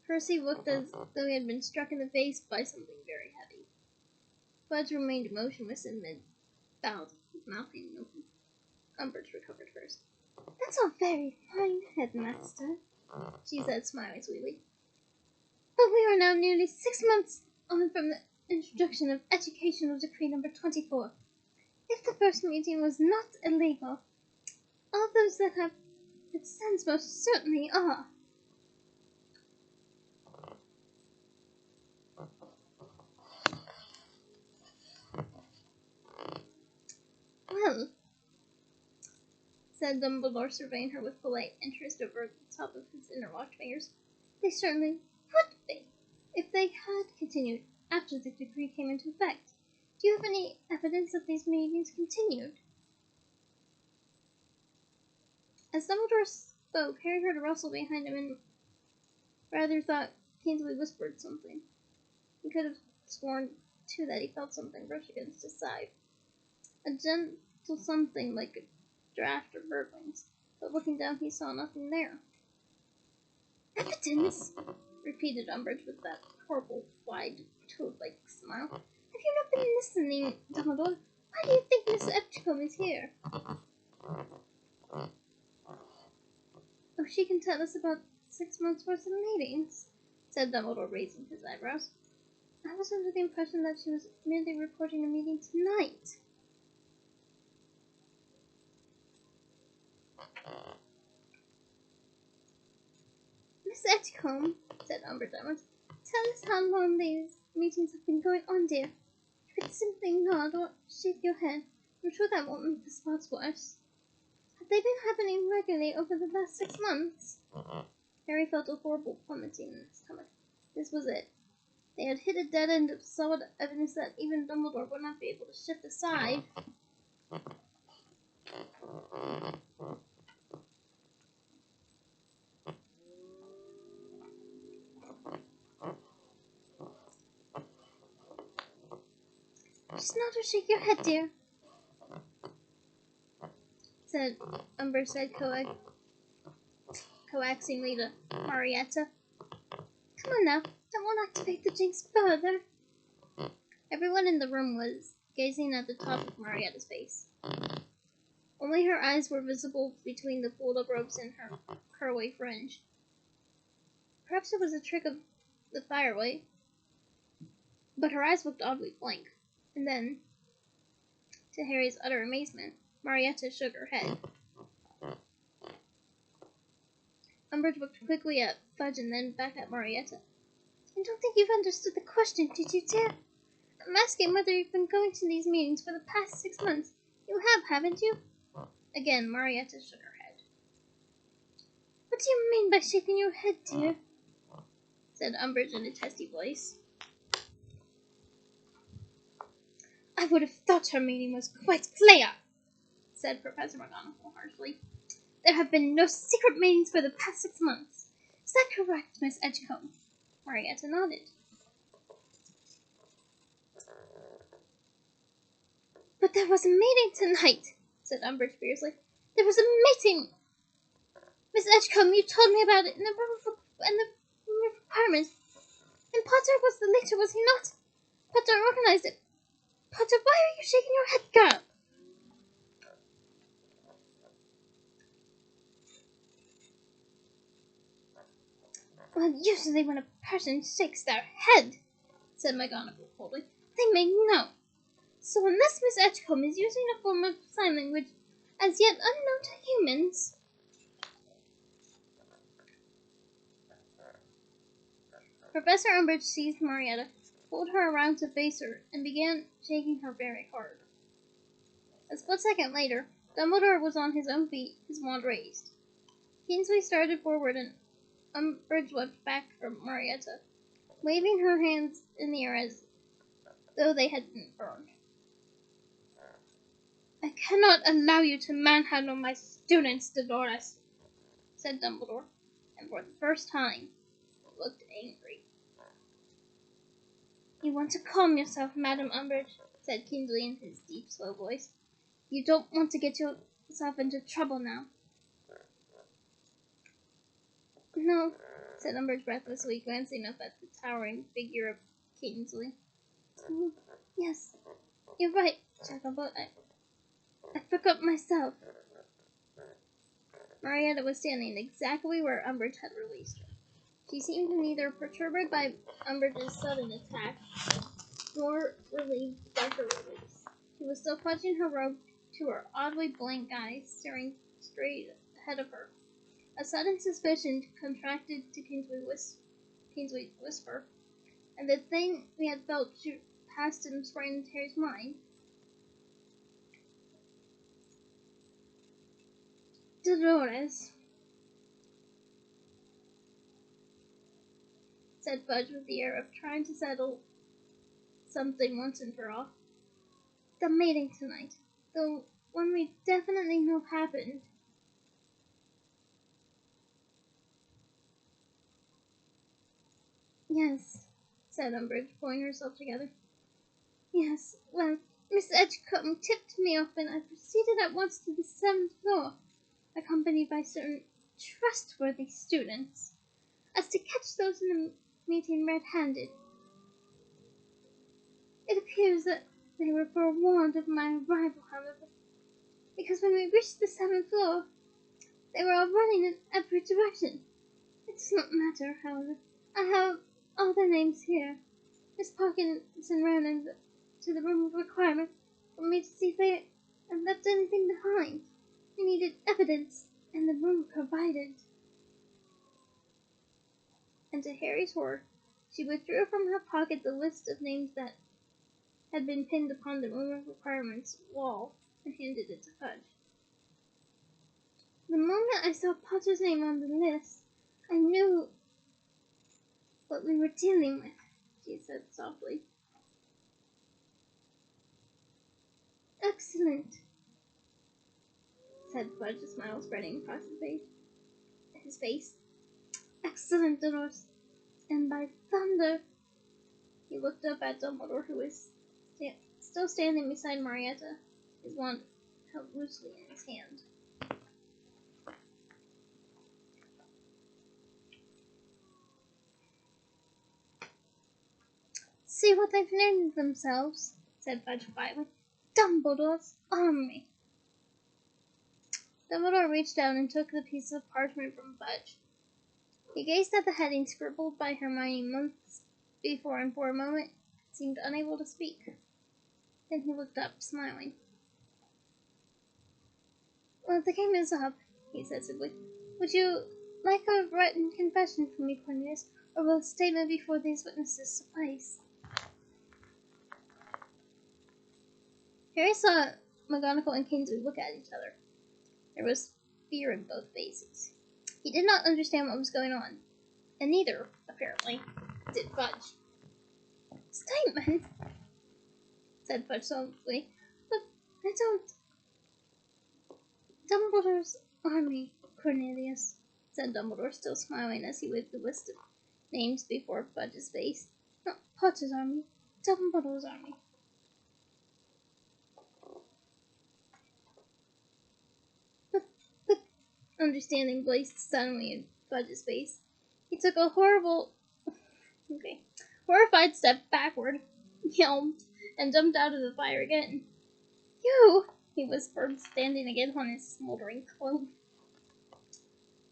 Percy looked as though he had been struck in the face by something very heavy. Fudge remained motionless in mid-bow, his mouth hanging open. Umbridge recovered first. "That's all very fine, Headmaster," she said, smiling sweetly. "But we are now nearly 6 months on from the introduction of Educational Decree Number 24. If the first meeting was not illegal, all those that have it since most certainly are." "Well," said Dumbledore, surveying her with polite interest over the top of his interlocked fingers, "they certainly would be, if they had continued after the decree came into effect. Do you have any evidence that these meetings continued?" As Dumbledore spoke, Harry heard a rustle behind him and rather thought Kingsley whispered something. He could have sworn, too, that he felt something brush against his side. A gentle something like a draft or bird wings, but looking down he saw nothing there. "Evidence?" repeated Umbridge with that horrible, wide, toad-like smile. "Have you not been listening, Dumbledore? Why do you think Miss Epticombe is here?" "Oh, she can tell us about 6 months' worth of meetings," said Dumbledore, raising his eyebrows. "I was under the impression that she was merely reporting a meeting tonight." "Miss Epticombe," said Umbridge at once, "tell us how long these meetings have been going on, dear. You could simply nod or shake your head. I'm sure that won't make the spots worse. Have they been happening regularly over the last 6 months? Harry felt a horrible plummeting in his stomach. This was it. They had hit a dead end of solid evidence that even Dumbledore would not be able to shift aside. "Just nod or shake your head, dear," said Umbridge, coaxingly to Marietta. "Come on now, don't want to activate the jinx further." Everyone in the room was gazing at the top of Marietta's face. Only her eyes were visible between the fold-up robes and her curly fringe. Perhaps it was a trick of the firelight, But her eyes looked oddly blank. And then, to Harry's utter amazement, Marietta shook her head. Umbridge looked quickly at Fudge and then back at Marietta. I don't think you've understood the question, did you, dear? I'm asking whether you've been going to these meetings for the past 6 months. You have, haven't you? Again, Marietta shook her head. What do you mean by shaking your head, dear? Said Umbridge in a testy voice. I would have thought her meaning was quite clear, said Professor McGonagall harshly. There have been no secret meetings for the past 6 months. Is that correct, Miss Edgecombe? Marietta nodded. But there was a meeting tonight, said Umbridge fiercely. There was a meeting! Miss Edgecombe, you told me about it in the room of requirements. And Potter was the leader, was he not? Potter organized it. Potter, why are you shaking your head, girl? Well, usually when a person shakes their head, said McGonagall coldly, they may know. So unless Miss Edgecombe is using a form of sign language as yet unknown to humans... Professor Umbridge seized Marietta, pulled her around to face her, and began shaking her very hard. A split second later, Dumbledore was on his own feet, his wand raised. Kingsley started forward, and Umbridge leapt back from Marietta, waving her hands in the air as though they had been burned. I cannot allow you to manhandle my students, Dolores, said Dumbledore, and for the first time, he looked angry. You want to calm yourself, Madam Umbridge, said Kingsley in his deep, slow voice. You don't want to get yourself into trouble now. No, said Umbridge breathlessly, glancing up at the towering figure of Kingsley. Yes, you're right, Jacobot. I forgot myself. Marietta was standing exactly where Umbridge had released her. She seemed neither perturbed by Umbridge's sudden attack, nor relieved by her release. She was still clutching her robe to her oddly blank eyes, staring straight ahead of her. A sudden suspicion contracted to Kingsley's whisper, and the thing we had felt shoot past and sprang into Harry's mind. Dolores, said Fudge with the air of trying to settle something once and for all. The meeting tonight, the one we definitely know happened. Yes, said Umbridge, pulling herself together. Yes, well, Miss Edgecombe tipped me off, and I proceeded at once to the 7th floor, accompanied by certain trustworthy students, as to catch those in the meeting red-handed. It appears that they were forewarned of my arrival, however, because when we reached the 7th floor, they were all running in every direction. It does not matter, however. I have all their names here. Miss Parkinson ran into the room of requirement for me to see if they had left anything behind. We needed evidence, and the room provided. And to Harry's horror, she withdrew from her pocket the list of names that had been pinned upon the room of requirements wall and handed it to Fudge. The moment I saw Potter's name on the list, I knew what we were dealing with, she said softly. Excellent, said Fudge, a smile spreading across his face. Excellent, Dolores. And by thunder, he looked up at Dumbledore, who was still standing beside Marietta, his wand held loosely in his hand. See what they've named themselves, said Fudge quietly. Dumbledore's Army. Dumbledore reached down and took the piece of parchment from Fudge. He gazed at the heading scribbled by Hermione months before, and for a moment seemed unable to speak. Then he looked up, smiling. "Well, the game is up," he said simply. "Would you like a written confession from me, Cornelius, or will a statement before these witnesses suffice?" Harry saw McGonagall and Kingsley look at each other. There was fear in both faces. He did not understand what was going on, and neither, apparently, did Fudge. "Statement?" said Fudge softly. "But I don't—" "Dumbledore's army, Cornelius," said Dumbledore, still smiling as he waved the list of names before Fudge's face. "Not Potter's army, Dumbledore's army." But understanding blazed suddenly in Fudge's face. He took a horrified step backward, yelped, and jumped out of the fire again. "You!" he whispered, standing again on his smoldering cloak.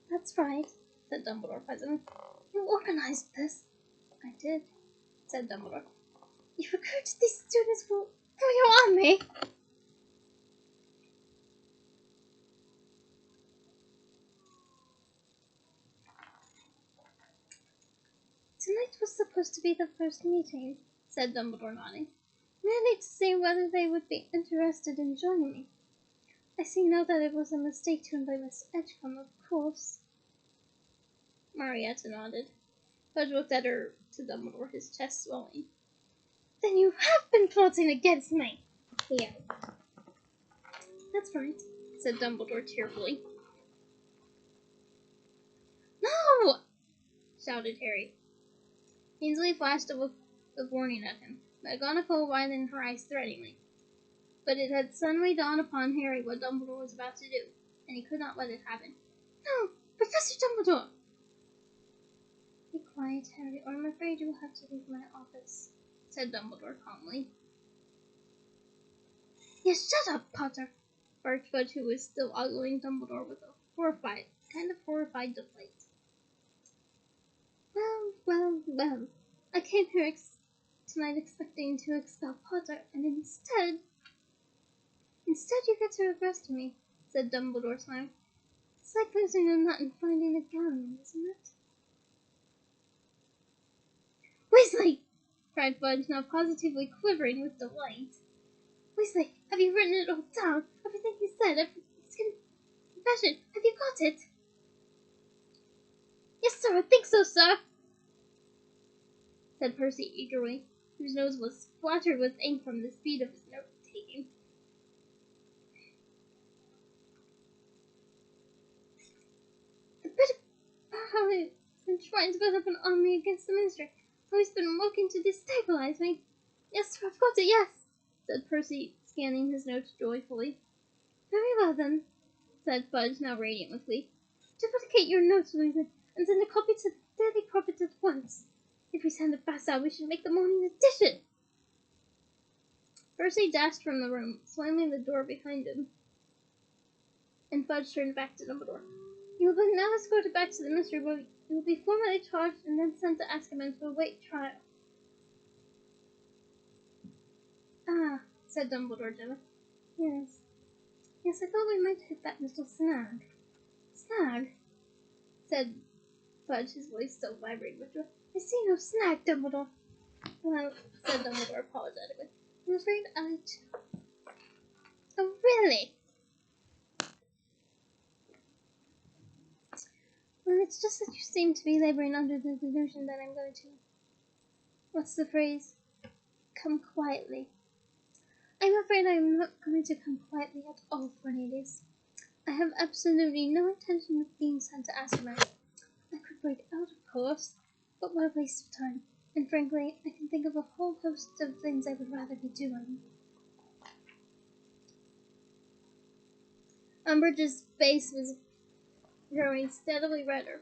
"That's right," said Dumbledore presently. "You organized this." "I did," said Dumbledore. "You recruited these students for your army?" "Tonight was supposed to be the first meeting," said Dumbledore, nodding. "Merely to see whether they would be interested in joining me. I see now that it was a mistake to invite Miss Edgecombe, of course." Marietta nodded. Fudge looked at her to Dumbledore, his chest swelling. "Then you have been plotting against me!" he yelled. "That's right," said Dumbledore tearfully. "No!" shouted Harry. Kingsley flashed a look of warning at him. McGonagall widened her eyes threateningly. But it had suddenly dawned upon Harry what Dumbledore was about to do, and he could not let it happen. "No! Professor Dumbledore!" "Be quiet, Harry, or I'm afraid you will have to leave my office," said Dumbledore calmly. "Yes, shut up, Potter!" barked Fudge, who was still ogling Dumbledore with a horrified delight. Well. I came here tonight expecting to expel Potter, and instead you get to arrest me," said Dumbledore, smiling. "It's like losing a nut and finding a galleon, isn't it?" "Weasley!" cried Fudge, now positively quivering with delight. "Weasley, have you written it all down? Everything he said, his confession, have you got it?" "Yes, sir, I think so, sir," said Percy eagerly, whose nose was splattered with ink from the speed of his note-taking. "The bit about how he's been trying to build up an army against the Ministry, how he's been working to destabilize me. Yes, sir, I've got it, yes," said Percy, scanning his notes joyfully. "Very well, then," said Fudge, now radiant with glee. "Duplicate your notes, Weasley, and send a copy to the Daily Prophet at once. If we send it fast out, we should make the morning edition." Percy dashed from the room, slamming the door behind him, and Fudge turned back to Dumbledore. "You will be now escorted back to the Ministry, where you will be formally charged and then sent to Azkaban to await trial." "Ah," said Dumbledore gently. Yes, I thought we might hit that little snag." "Snag?" said Fudge, his voice still vibrating with joy. "I see no snag, Dumbledore." "Well," said Dumbledore apologetically, "I'm afraid I too—" "Oh, really?" "Well, it's just that you seem to be laboring under the delusion that I'm going to— what's the phrase? Come quietly. I'm afraid I am not going to come quietly at all, Cornelius. I have absolutely no intention of being sent to Azkaban. I could break out, of course, but what a waste of time. And frankly, I can think of a whole host of things I would rather be doing." Umbridge's face was growing steadily redder.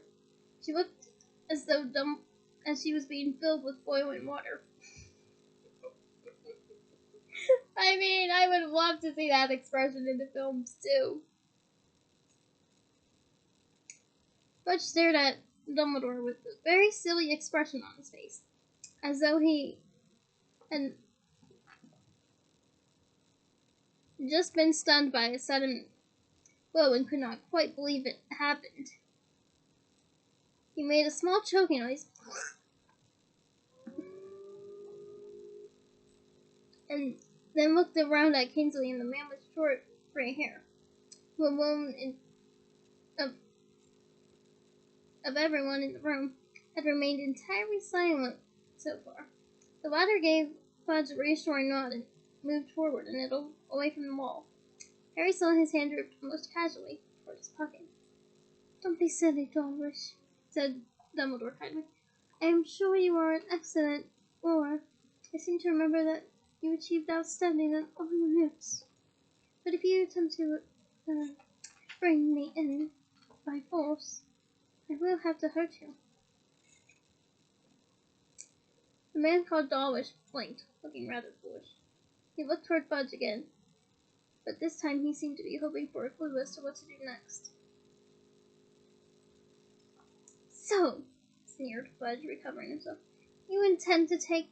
She looked as though as she was being filled with boiling water. I mean, I would love to see that expression in the films too. Fudge stared at Dumbledore with a very silly expression on his face, as though he had just been stunned by a sudden blow and could not quite believe it happened. He made a small choking noise and then looked around at Kingsley and the man with short gray hair, who alone of everyone in the room had remained entirely silent so far. The latter gave Fudge a reassuring nod and moved forward a little away from the wall. Harry saw his hand drooped almost casually toward his pocket. "Don't be silly, Dawlish," said Dumbledore kindly. "I am sure you are an excellent rower. I seem to remember that you achieved outstanding in all your notes. But if you attempt to bring me in by force, I will have to hurt you." The man called Dawlish blinked, looking rather foolish. He looked toward Fudge again, but this time he seemed to be hoping for a clue as to what to do next. "So," sneered Fudge, recovering himself, "you intend to take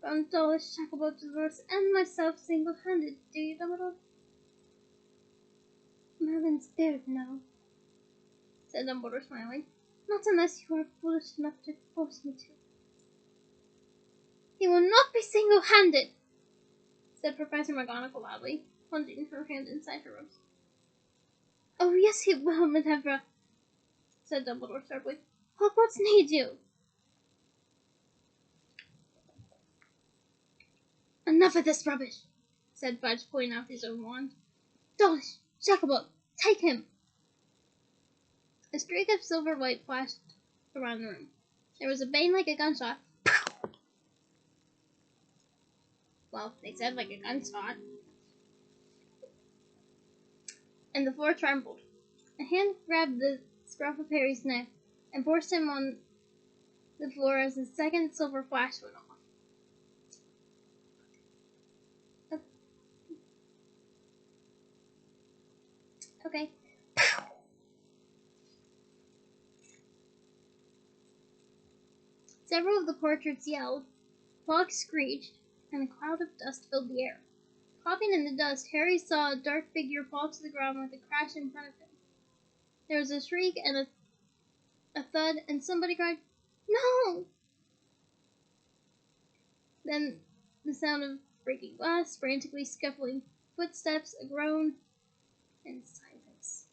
on Dawlish, Shacklebolt, Dolores, and myself single-handed, do you, Dumbledore?" "Merlin's beard, no," said Dumbledore, smiling. "Not unless you are foolish enough to force me to." "He will not be single-handed," said Professor McGonagall loudly, plunging her hand inside her robes. "Oh, yes, he will, Minerva," said Dumbledore sharply. "Hogwarts needs you." "Enough of this rubbish," said Fudge, pulling out his own wand. "Dawlish, Shacklebolt, take him!" A streak of silver light flashed around the room. There was a bang like a gunshot. Well, they said like a gunshot. And the floor trembled. A hand grabbed the scruff of Harry's neck and forced him on the floor as the second silver flash went off. Okay. Several of the portraits yelled, clocks screeched, and a cloud of dust filled the air. Coughing in the dust, Harry saw a dark figure fall to the ground with a crash in front of him. There was a shriek and a thud, and somebody cried, "No!" Then the sound of breaking glass, frantically scuffling footsteps, a groan, and silence.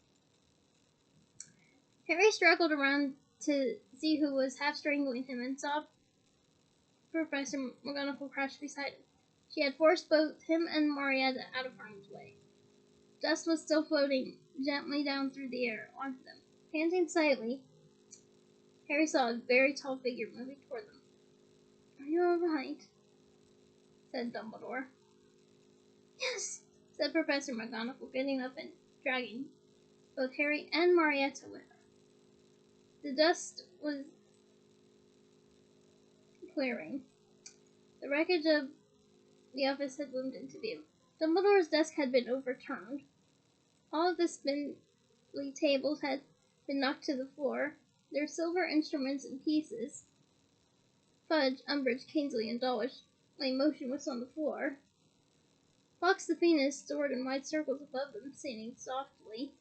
Harry struggled around to see who was half strangling him and saw Professor McGonagall crouched beside him. She had forced both him and Marietta out of harm's way. Dust was still floating gently down through the air onto them. Panting slightly, Harry saw a very tall figure moving toward them. "Are you all right?" said Dumbledore. "Yes," said Professor McGonagall, getting up and dragging both Harry and Marietta with her. The dust was clearing. The wreckage of the office had loomed into view. Dumbledore's desk had been overturned. All of the spindly tables had been knocked to the floor, their silver instruments in pieces. Fudge, Umbridge, Kingsley, and Dawlish lay motionless on the floor. Fox the Phoenix soared in wide circles above them, singing softly.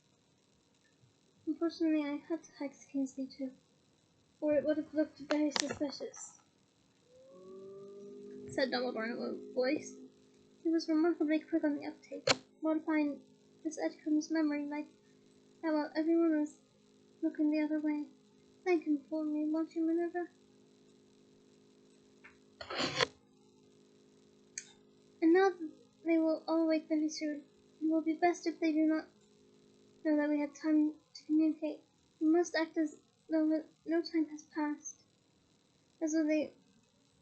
"Unfortunately, I had to hex Kingsley too, or it would have looked very suspicious," said Dumbledore in a low voice. "He was remarkably quick on the uptake, modifying Miss Edgecombe's memory like how everyone was looking the other way. Thank him for me, won't you, Minerva?" "And now they will all awake very soon. It will be best if they do not know that we had time to communicate. We must act as though no time has passed. As though they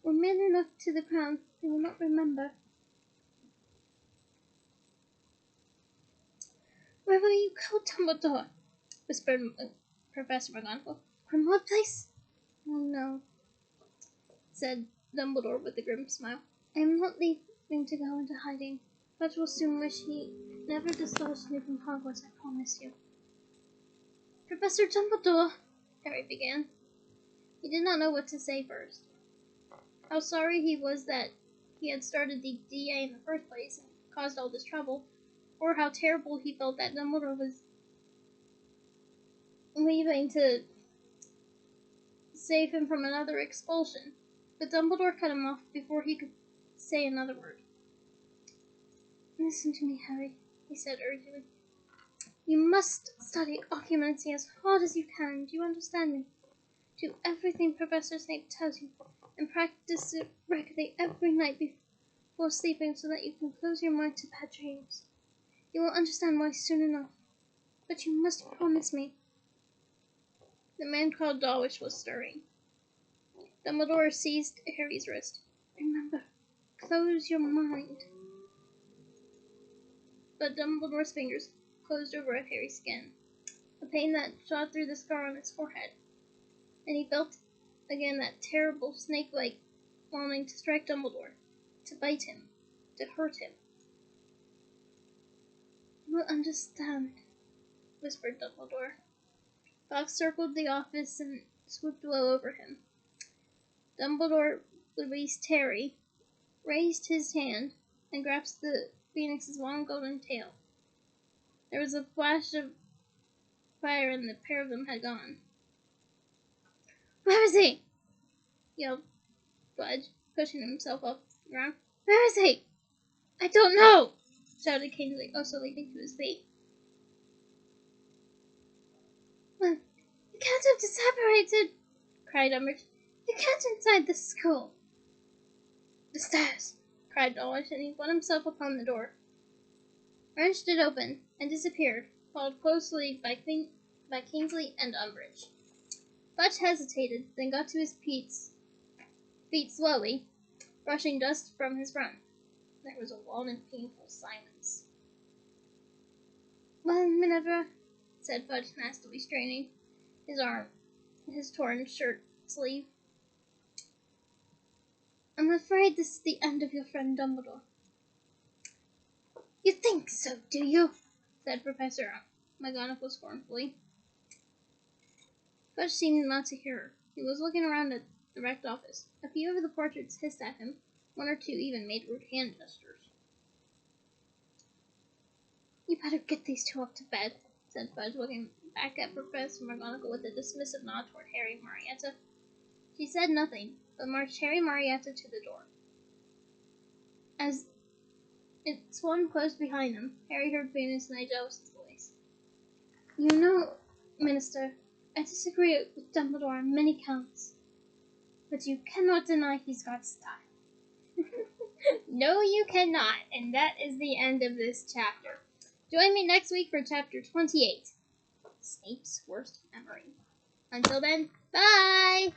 were merely looked to the crown, they will not remember." "Where will you go, Dumbledore?" whispered Professor McGonagall. "Grimmauld Place?" "Oh, no," said Dumbledore with a grim smile. "I am not leaving to go into hiding. Fudge will soon wish he never dislodged me from Hogwarts, I promise you." "Professor Dumbledore," Harry began. He did not know what to say first. How sorry he was that he had started the DA in the first place and caused all this trouble, or how terrible he felt that Dumbledore was leaving to save him from another expulsion. But Dumbledore cut him off before he could say another word. "Listen to me, Harry," he said urgently. "You must study occlumency as hard as you can. Do you understand me? Do everything Professor Snape tells you, and practice it regularly every night before sleeping so that you can close your mind to bad dreams. You will understand why soon enough. But you must promise me." The man called Dawlish was stirring. Dumbledore seized Harry's wrist. "Remember, close your mind." But Dumbledore's fingers closed over Harry's skin, a pain that shot through the scar on his forehead, and he felt again that terrible snake-like longing to strike Dumbledore, to bite him, to hurt him. "You will understand," whispered Dumbledore. Fox circled the office and swooped low over him. Dumbledore released Harry, raised his hand, and grasped the phoenix's long golden tail. There was a flash of fire, and the pair of them had gone. "Where is he?" yelled Fudge, pushing himself off the ground. "Where is he?" "I don't know!" shouted Kingsley, also leaping to his feet. "Well, you can't have separated!" cried Umbridge. "You can't inside the school!" "The stairs!" cried Dawlish, and he flung himself upon the door. Wrenched it open, and disappeared, followed closely by Kingsley and Umbridge. Fudge hesitated, then got to his feet slowly, brushing dust from his front. There was a long and painful silence. "Well, Minerva," said Fudge, nastily straining his torn shirt sleeve, "I'm afraid this is the end of your friend Dumbledore." "You think so, do you?" said Professor McGonagall scornfully. Fudge seemed not to hear her. He was looking around at the wrecked office. A few of the portraits hissed at him. One or two even made rude hand gestures. "You better get these two up to bed," said Fudge, looking back at Professor McGonagall with a dismissive nod toward Harry and Marietta. She said nothing, but marched Harry and Marietta to the door. As it swung closed behind them, Harry heard Venus Nigel's voice. "You know, Minister, I disagree with Dumbledore on many counts, but you cannot deny he's got style." No, you cannot, and that is the end of this chapter. Join me next week for chapter 28, Snape's Worst Memory. Until then, bye!